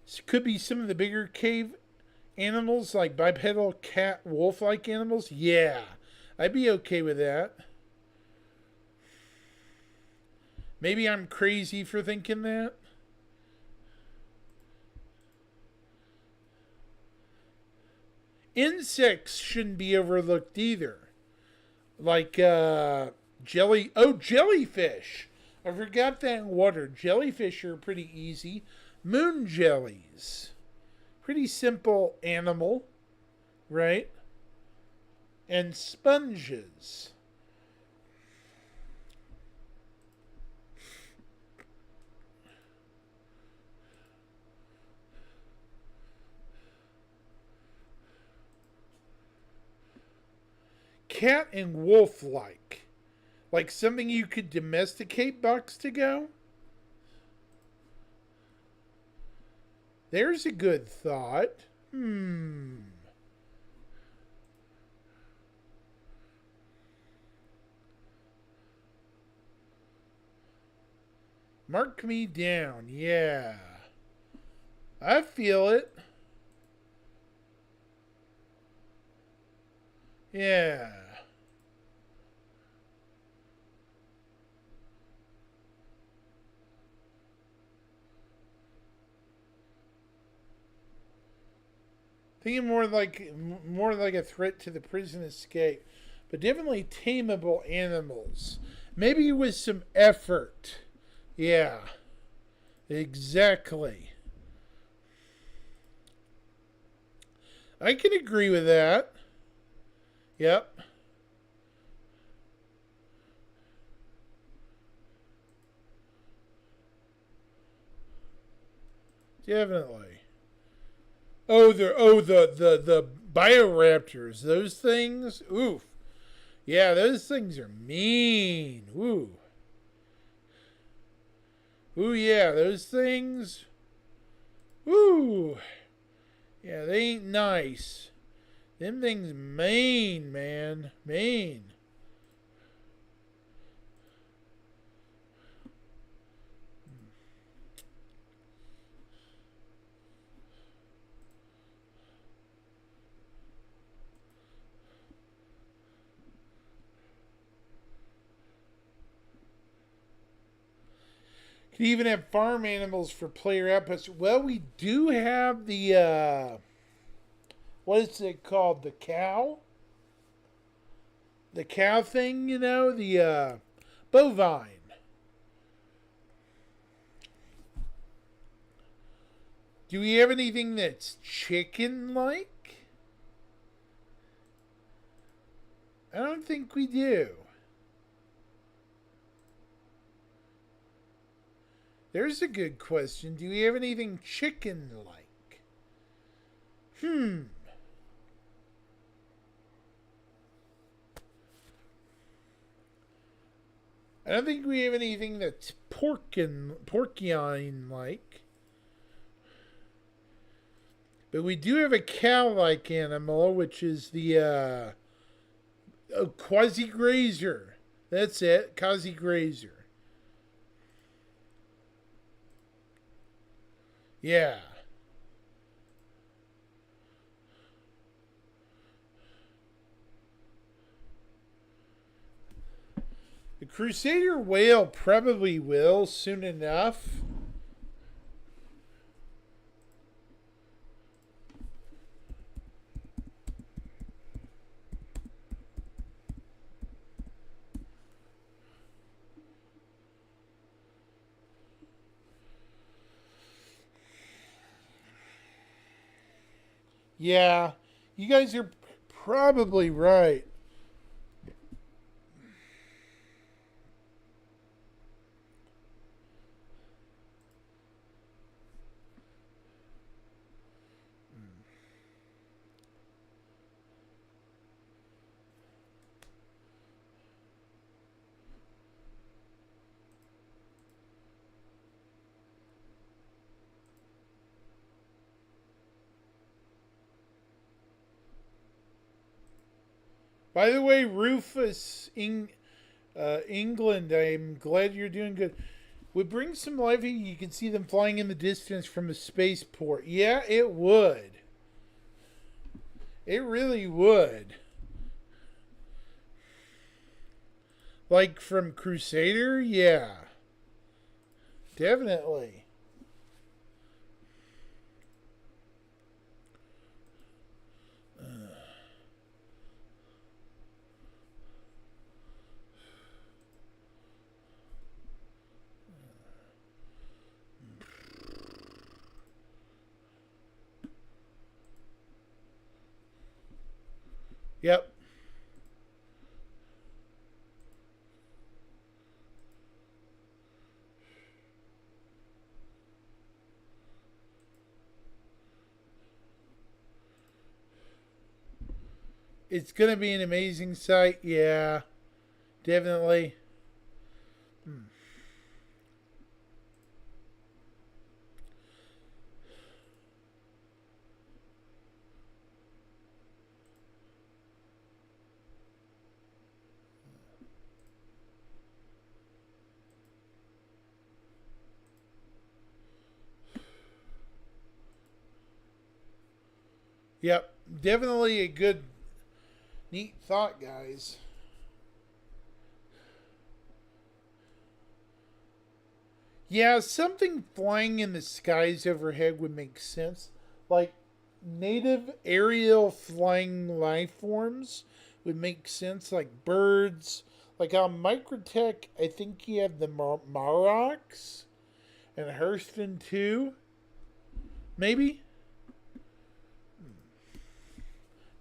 This could be some of the bigger cave animals, like bipedal cat, wolf-like animals. Yeah, I'd be okay with that. Maybe I'm crazy for thinking that. Insects shouldn't be overlooked either. Like jellyfish. I forgot that in water. Jellyfish are pretty easy. Moon jellies. Pretty simple animal, right? And sponges. Cat and wolf like. Like something you could domesticate bucks to go? There's a good thought. Mark me down. Yeah. I feel it. Yeah. Thinking more like a threat to the prison escape, but definitely tameable animals. Maybe with some effort. Yeah, exactly. I can agree with that. Yep, definitely. The bioraptors. Those things. Oof. Yeah, those things are mean. Ooh. Ooh yeah, those things. Ooh. Yeah, they ain't nice. Them things mean, man. Mean. Can even have farm animals for player outputs. Well, we do have the what is it called? The cow thing, you know, the bovine. Do we have anything that's chicken like? I don't think we do. There's a good question. Do we have anything chicken like? Hmm. I don't think we have anything that's porcine like. But we do have a cow like animal, which is the quasi grazer. That's it, quasi grazer. Yeah. The Crusader whale probably will soon enough. Yeah, you guys are probably right. By the way, England, I'm glad you're doing good. Would bring some life. You can see them flying in the distance from a spaceport. Yeah, it would. It really would. Like from Crusader, yeah, definitely. Yep. It's going to be an amazing site. Yeah, definitely. Hmm. Yep, definitely a good, neat thought, guys. Yeah, something flying in the skies overhead would make sense. Like native aerial flying life forms would make sense, like birds. Like on Microtech, I think you have the Marocs and Hurston too. Maybe?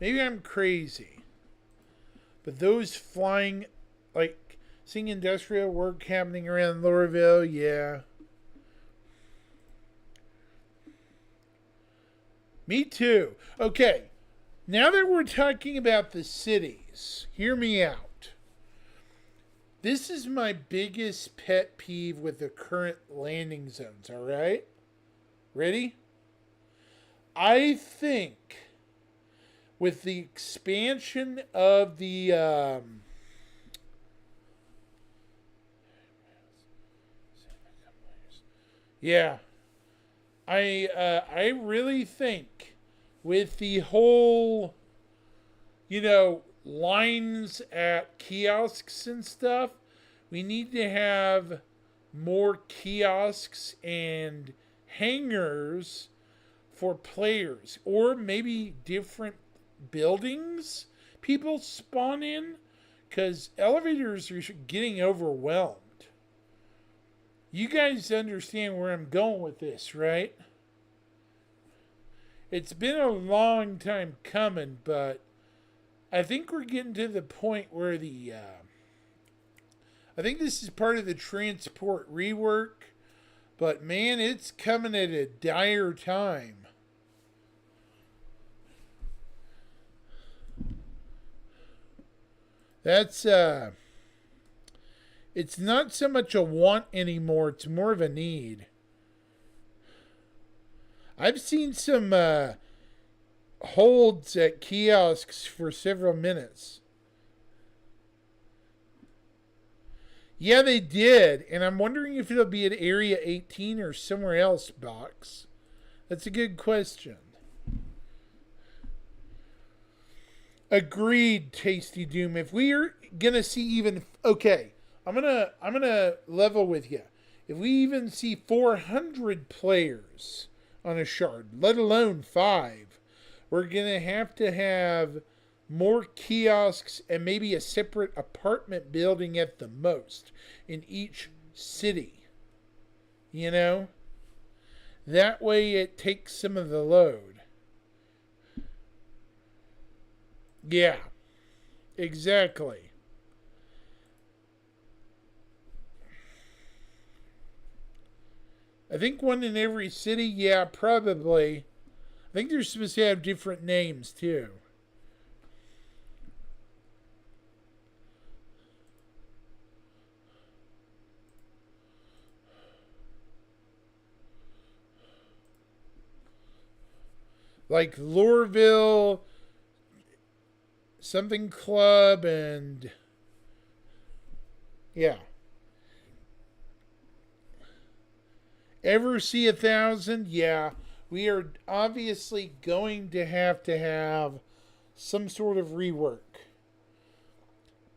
Maybe I'm crazy. But those flying, like, seeing industrial work happening around Lorville, yeah. Me too. Okay, now that we're talking about the cities, hear me out. This is my biggest pet peeve with the current landing zones, alright? Ready? I think with the expansion of the. Yeah, I really think with the whole, lines at kiosks and stuff, we need to have more kiosks and hangars for players, or maybe different buildings people spawn in, because elevators are getting overwhelmed. You guys understand where I'm going with this, right? It's been a long time coming, but I think we're getting to the point where I think this is part of the transport rework, but man, it's coming at a dire time. That's it's not so much a want anymore, it's more of a need. I've seen some holds at kiosks for several minutes. Yeah, they did, and I'm wondering if it'll be at Area 18 or somewhere else, Box. That's a good question. Agreed, Tasty Doom. If we're gonna see even okay, I'm gonna level with you. If we even see 400 players on a shard, let alone five, we're gonna have to have more kiosks and maybe a separate apartment building at the most in each city. You know, that way it takes some of the load. Yeah, exactly. I think one in every city, yeah, probably. I think they're supposed to have different names too. Like Lorville, something club, and yeah. Ever see 1,000? Yeah. We are obviously going to have some sort of rework.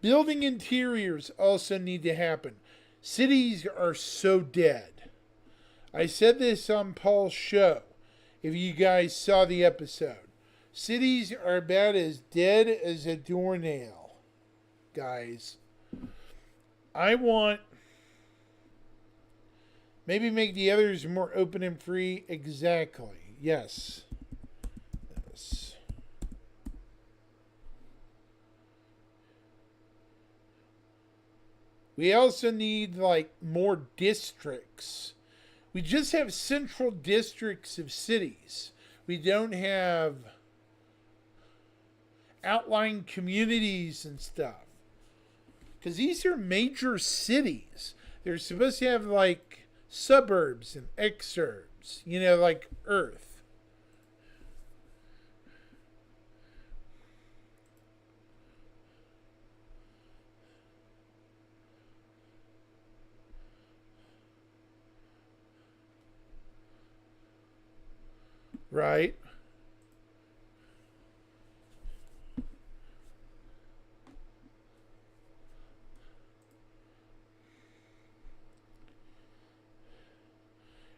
Building interiors also need to happen. Cities are so dead. I said this on Paul's show, if you guys saw the episode. Cities are about as dead as a doornail, guys. I want maybe make the others more open and free. Exactly. Yes. Yes. We also need like more districts. We just have central districts of cities. We don't have outlying communities and stuff. Because these are major cities. They're supposed to have like suburbs and exurbs, like Earth. Right?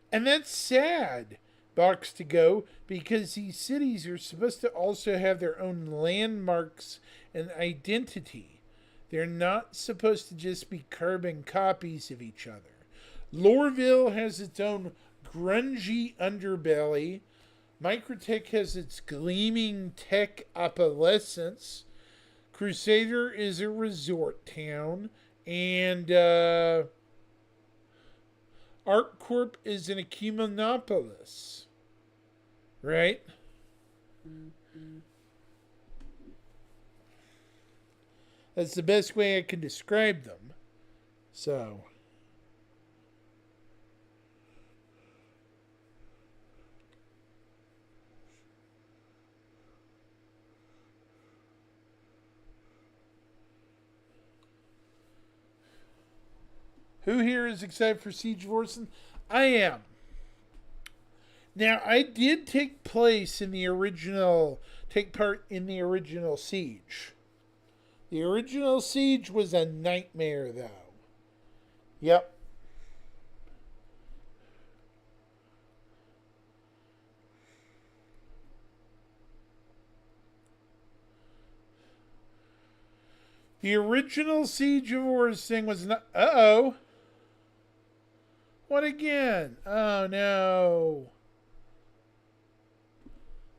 And that's sad, Box to Go, because these cities are supposed to also have their own landmarks and identity. They're not supposed to just be carbon copies of each other. Lorville has its own grungy underbelly. Microtech has its gleaming tech opalescence. Crusader is a resort town. And ArcCorp is an Ecumenopolis. Right? That's the best way I can describe them. So. Who here is excited for Siege of Orson? I am. Now, I did take part in the original Siege. The original Siege was a nightmare, though. Yep. The original Siege of Orson was not. Uh-oh. What again? Oh, no.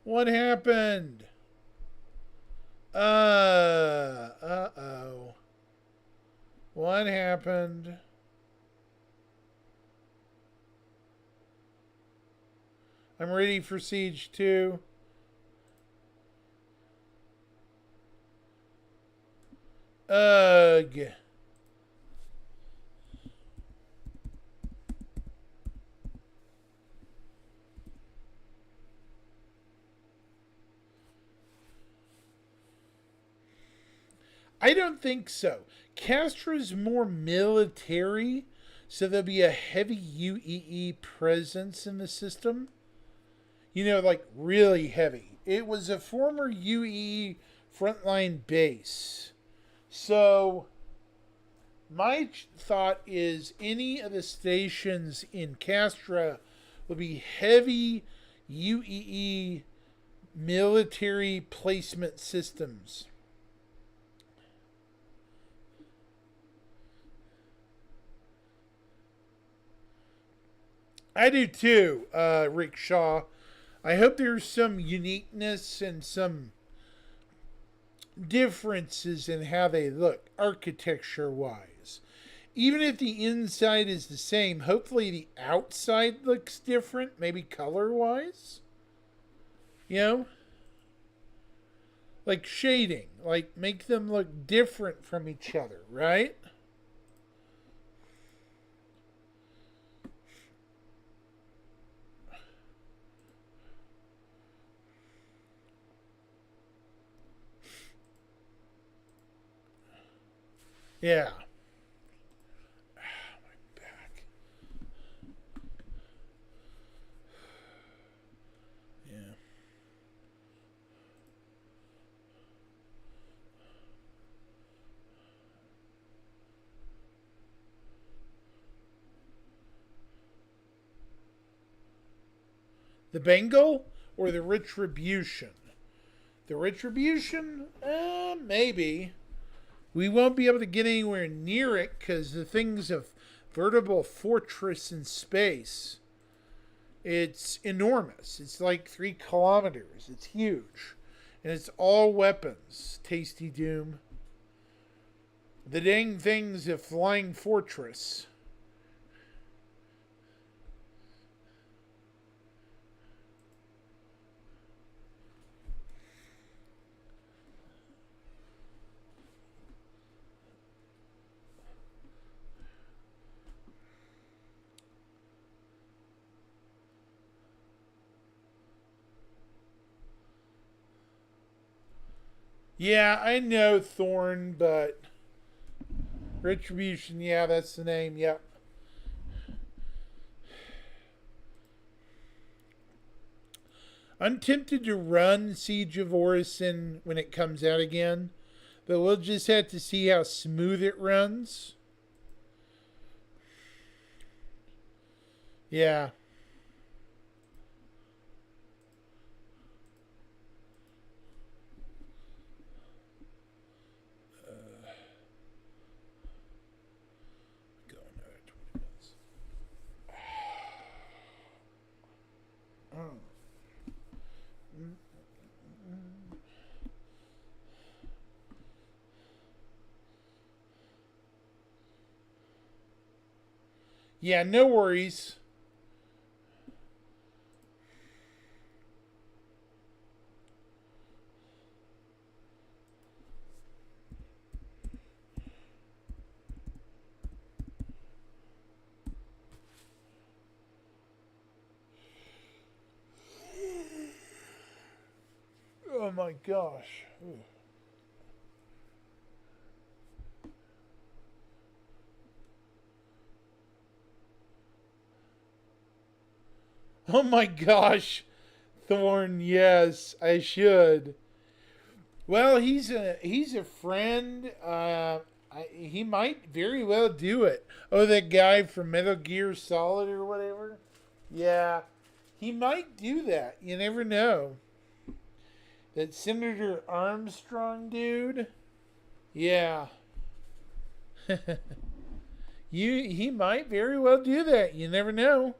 What happened? Uh-oh. What happened? I'm ready for Siege 2. Ugh. I don't think so. Castra's more military, so there'll be a heavy UEE presence in the system. Like really heavy. It was a former UEE frontline base. So, my thought is any of the stations in Castra will be heavy UEE military placement systems. I do too, Rick Shaw. I hope there's some uniqueness and some differences in how they look, architecture wise. Even if the inside is the same, hopefully the outside looks different, maybe color wise. You know? Like shading, like make them look different from each other, right? Yeah. My back. Yeah. The Bengal or the Retribution? The Retribution? Maybe. We won't be able to get anywhere near it because the thing's a veritable fortress in space. It's enormous. It's like 3 kilometers. It's huge. And it's all weapons. Tasty Doom. The dang thing's a flying fortress. Yeah, I know Thorn, but Retribution, yeah, that's the name, yep. I'm tempted to run Siege of Orison when it comes out again, but we'll just have to see how smooth it runs. Yeah. Go another 20 minutes. Oh. Yeah, no worries. Oh my gosh. Ooh. Oh my gosh. Thorn, yes, I should. Well, he's a friend. He might very well do it. Oh, that guy from Metal Gear Solid or whatever. Yeah, he might do that. You never know. That Senator Armstrong dude. Yeah, he might very well do that. You never know.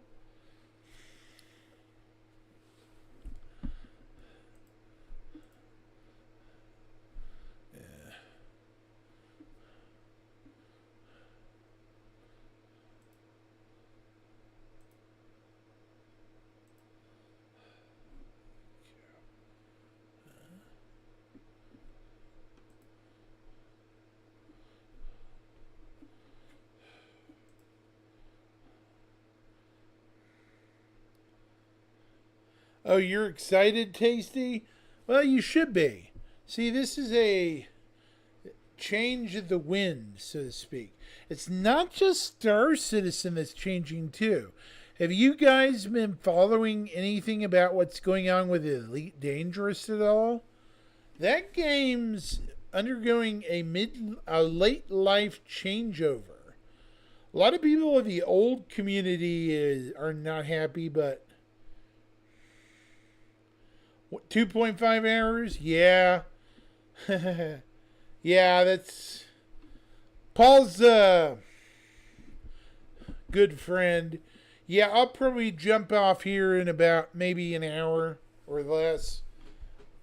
Oh, you're excited, Tasty? Well, you should be. See, this is a change of the wind, so to speak. It's not just Star Citizen that's changing too. Have you guys been following anything about what's going on with Elite Dangerous at all? That game's undergoing a late life changeover. A lot of people of the old community are not happy, but 2.5 hours? Yeah. Yeah, that's Paul's good friend. Yeah, I'll probably jump off here in about maybe an hour or less.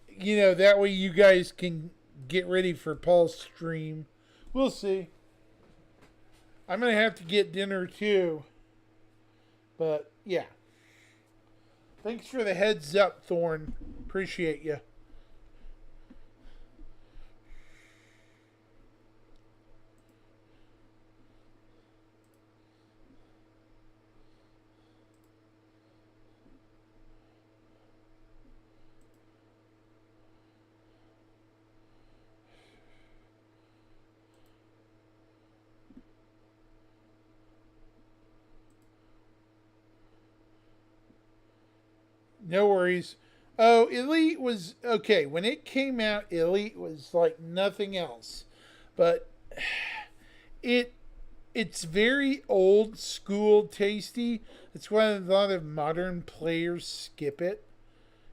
You know, that way you guys can get ready for Paul's stream. We'll see. I'm going to have to get dinner too. But yeah. Thanks for the heads up, Thorn. Appreciate you. No worries. Oh, Elite was okay. When it came out, Elite was like nothing else. But it it's very old school tasty. That's why a lot of modern players skip it.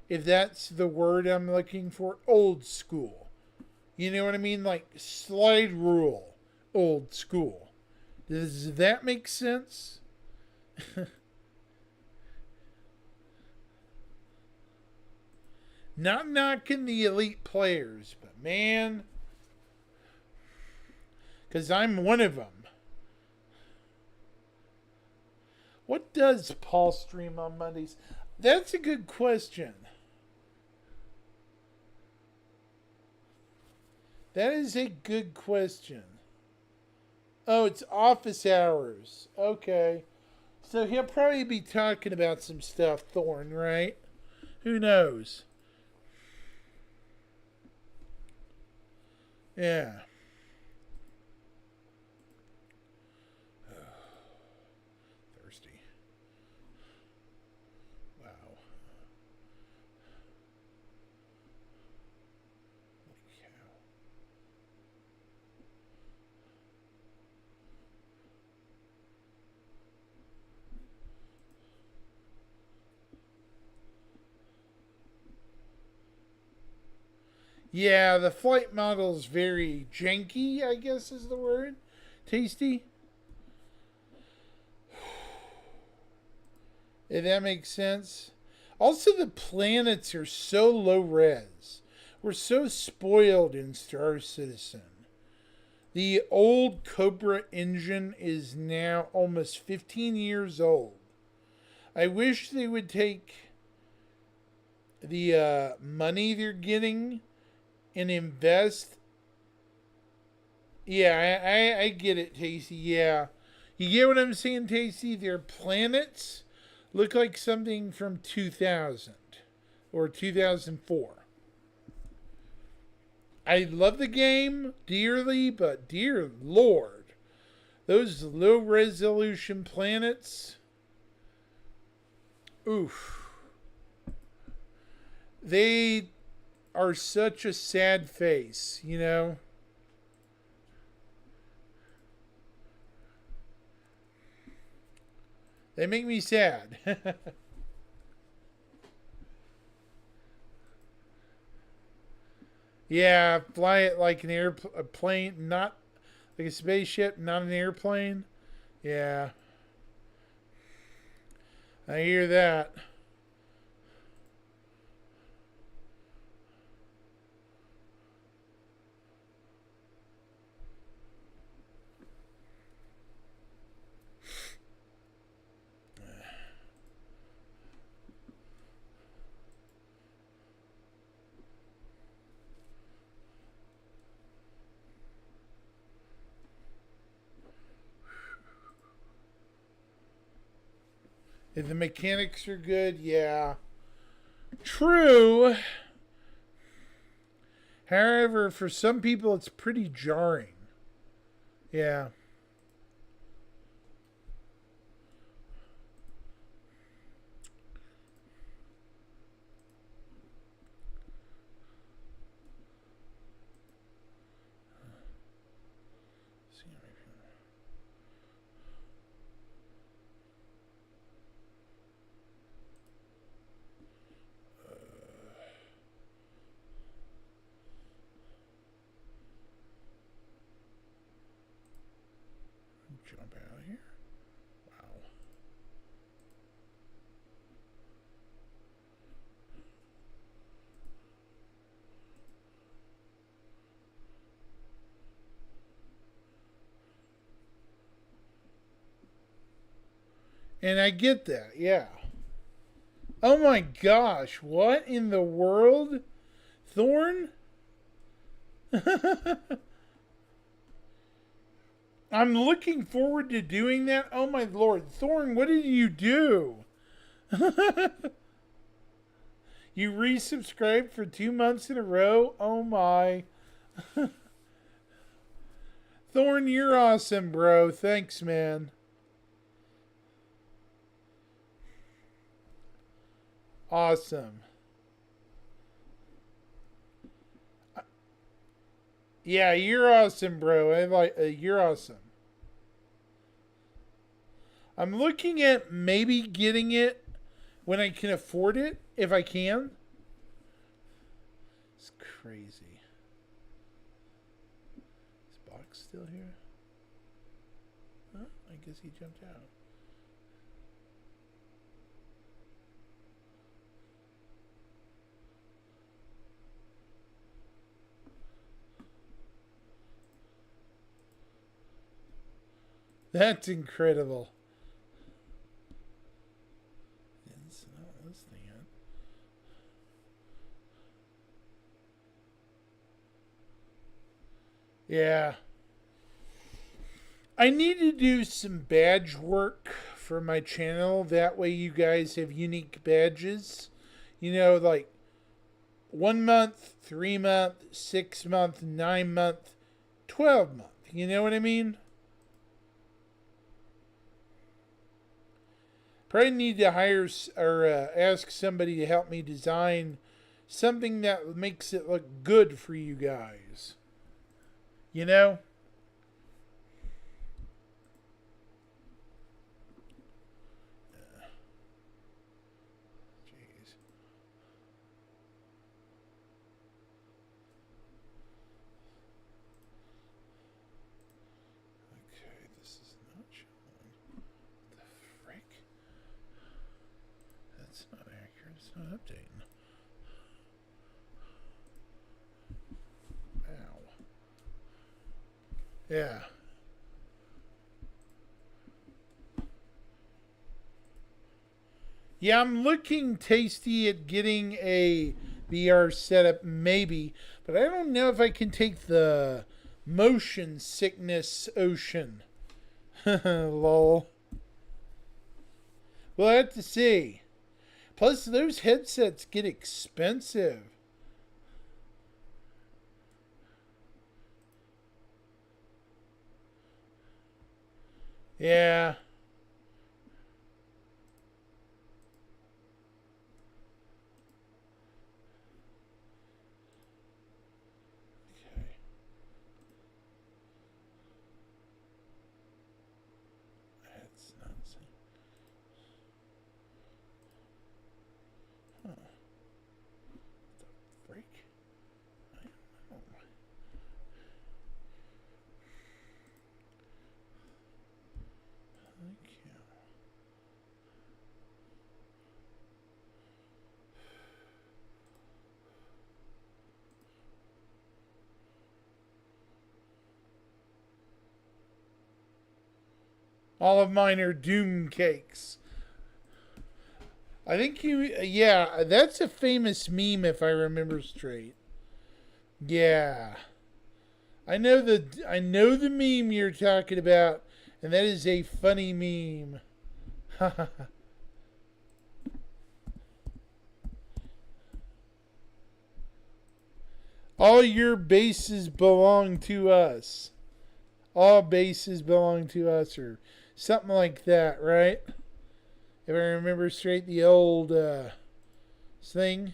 If that's the word I'm looking for, old school. You know what I mean? Like slide rule, old school. Does that make sense? Not knocking the elite players, but man, Because I'm one of them. What does Paul stream on Mondays? That's a good question. That is a good question. Oh, it's office hours. Okay. So he'll probably be talking about some stuff, Thorn, right? Who knows? Yeah. Thirsty. Wow. Holy cow. Yeah, the flight model's very janky, I guess is the word. Tasty. If that makes sense. Also, the planets are so low res. We're so spoiled in Star Citizen. The old Cobra engine is now almost 15 years old. I wish they would take the money they're getting and invest. Yeah, I get it, Tasty. Yeah. You get what I'm saying, Tasty? Their planets look like something from 2000 or 2004. I love the game dearly, but dear Lord, those low resolution planets, oof. They are such a sad face, you know? They make me sad. Yeah, fly it like an airplane, not like a spaceship, not an airplane. Yeah, I hear that. If the mechanics are good, yeah. True. However, for some people, it's pretty jarring. Yeah. Jump out of here. Wow. And I get that, yeah. Oh my gosh, what in the world? Thorn? I'm looking forward to doing that. Oh my lord. Thorn, what did you do? You resubscribed for 2 months in a row? Oh my. Thorn, you're awesome, bro. Thanks, man. Awesome. Yeah, you're awesome, bro. I like you're awesome. I'm looking at maybe getting it when I can afford it, if I can. It's crazy. Is Box still here? Huh? I guess he jumped out. That's incredible. It's not listening yet. Yeah. I need to do some badge work for my channel. That way you guys have unique badges. You know, like 1 month, 3 month, 6 month, 9 month, 12 month. You know what I mean? Probably need to hire or ask somebody to help me design something that makes it look good for you guys. You know? Jeez. Okay, this is not showing. The frick? That's not accurate. It's not updating. Ow. Yeah. Yeah, I'm looking tasty at getting a VR setup, maybe, but I don't know if I can take the motion sickness ocean. Lol. We'll have to see. Plus, those headsets get expensive. Yeah. Okay. That's not. Huh. The freak? I don't know. Thank you. All of mine are doom cakes. I think you, yeah, that's a famous meme if I remember straight. Yeah, I know the meme you're talking about, and that is a funny meme. All your bases belong to us. All bases belong to us, or something like that, right? If I remember straight, the old thing.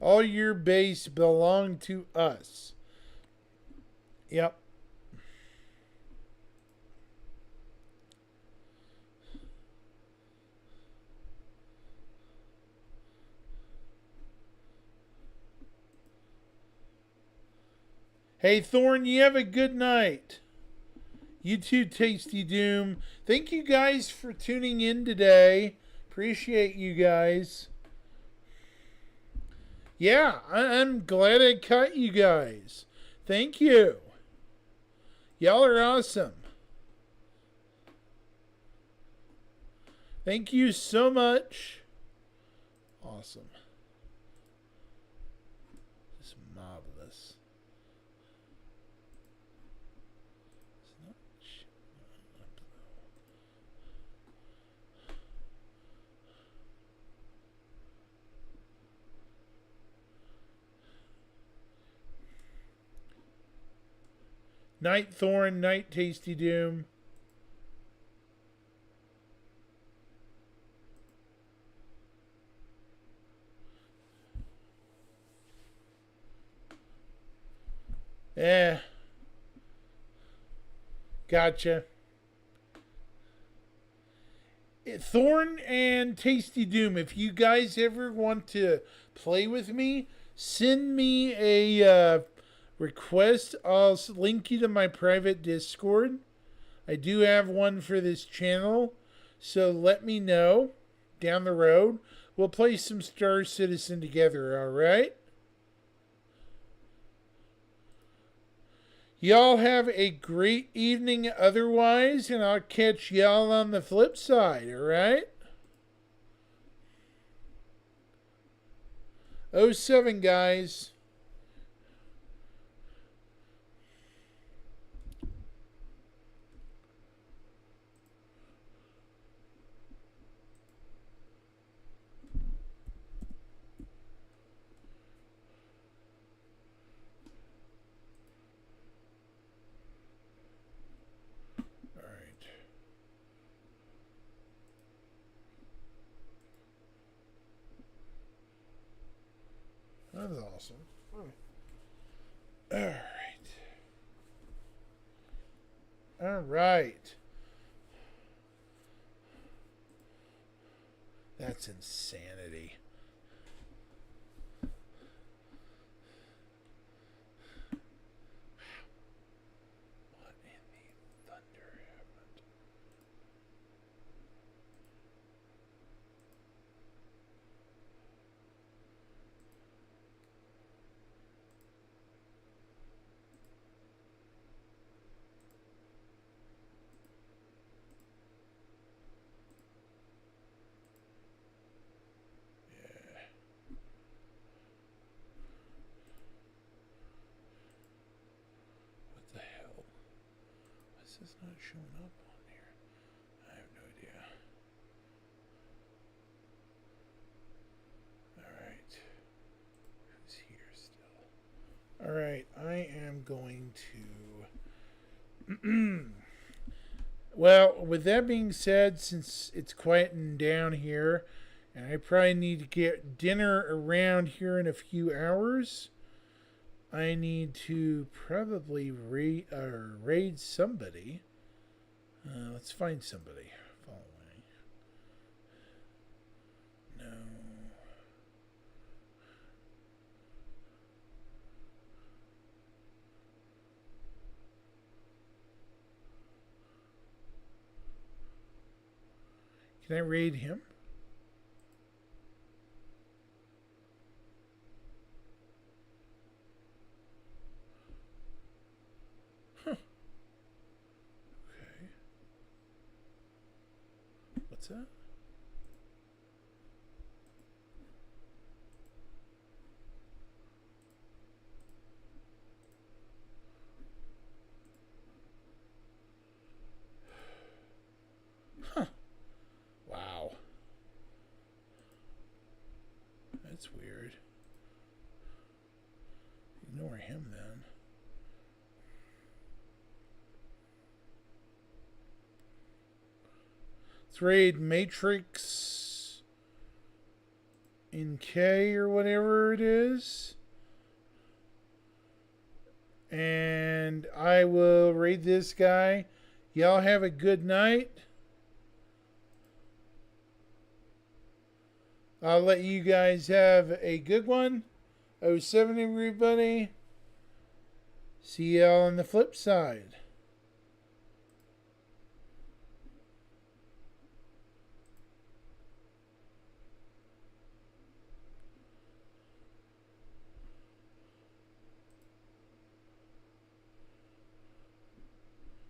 All your base belong to us. Yep. Hey, Thorn, you have a good night. You too, Tasty Doom. Thank you guys for tuning in today. Appreciate you guys. Yeah, I'm glad I caught you guys. Thank you. Y'all are awesome. Thank you so much. Awesome. It's marvelous. It's not showing up though. Night Thorn, Night Tasty Doom. Yeah. Gotcha. Thorn and Tasty Doom, if you guys ever want to play with me, send me a request. I'll link you to my private Discord. I do have one for this channel, so let me know down the road. We'll play some Star Citizen together, alright? Y'all have a great evening otherwise, and I'll catch y'all on the flip side, alright? '07, guys. That was awesome. All right. All right. That's insanity. What in the thunder happened? What the hell? Why is this not showing up on here? I have no idea. Alright. Who's here still? Alright, I am going to. Well, with that being said, since it's quieting down here, and I probably need to get dinner around here in a few hours, I need to probably raid somebody. Let's find somebody. Following. No. Can I raid him? Huh. Okay. What's that? Huh. Wow. That's weird. Ignore him then. Let's raid Matrix in K or whatever it is. And I will raid this guy. Y'all have a good night. I'll let you guys have a good one. '07, everybody. See y'all on the flip side.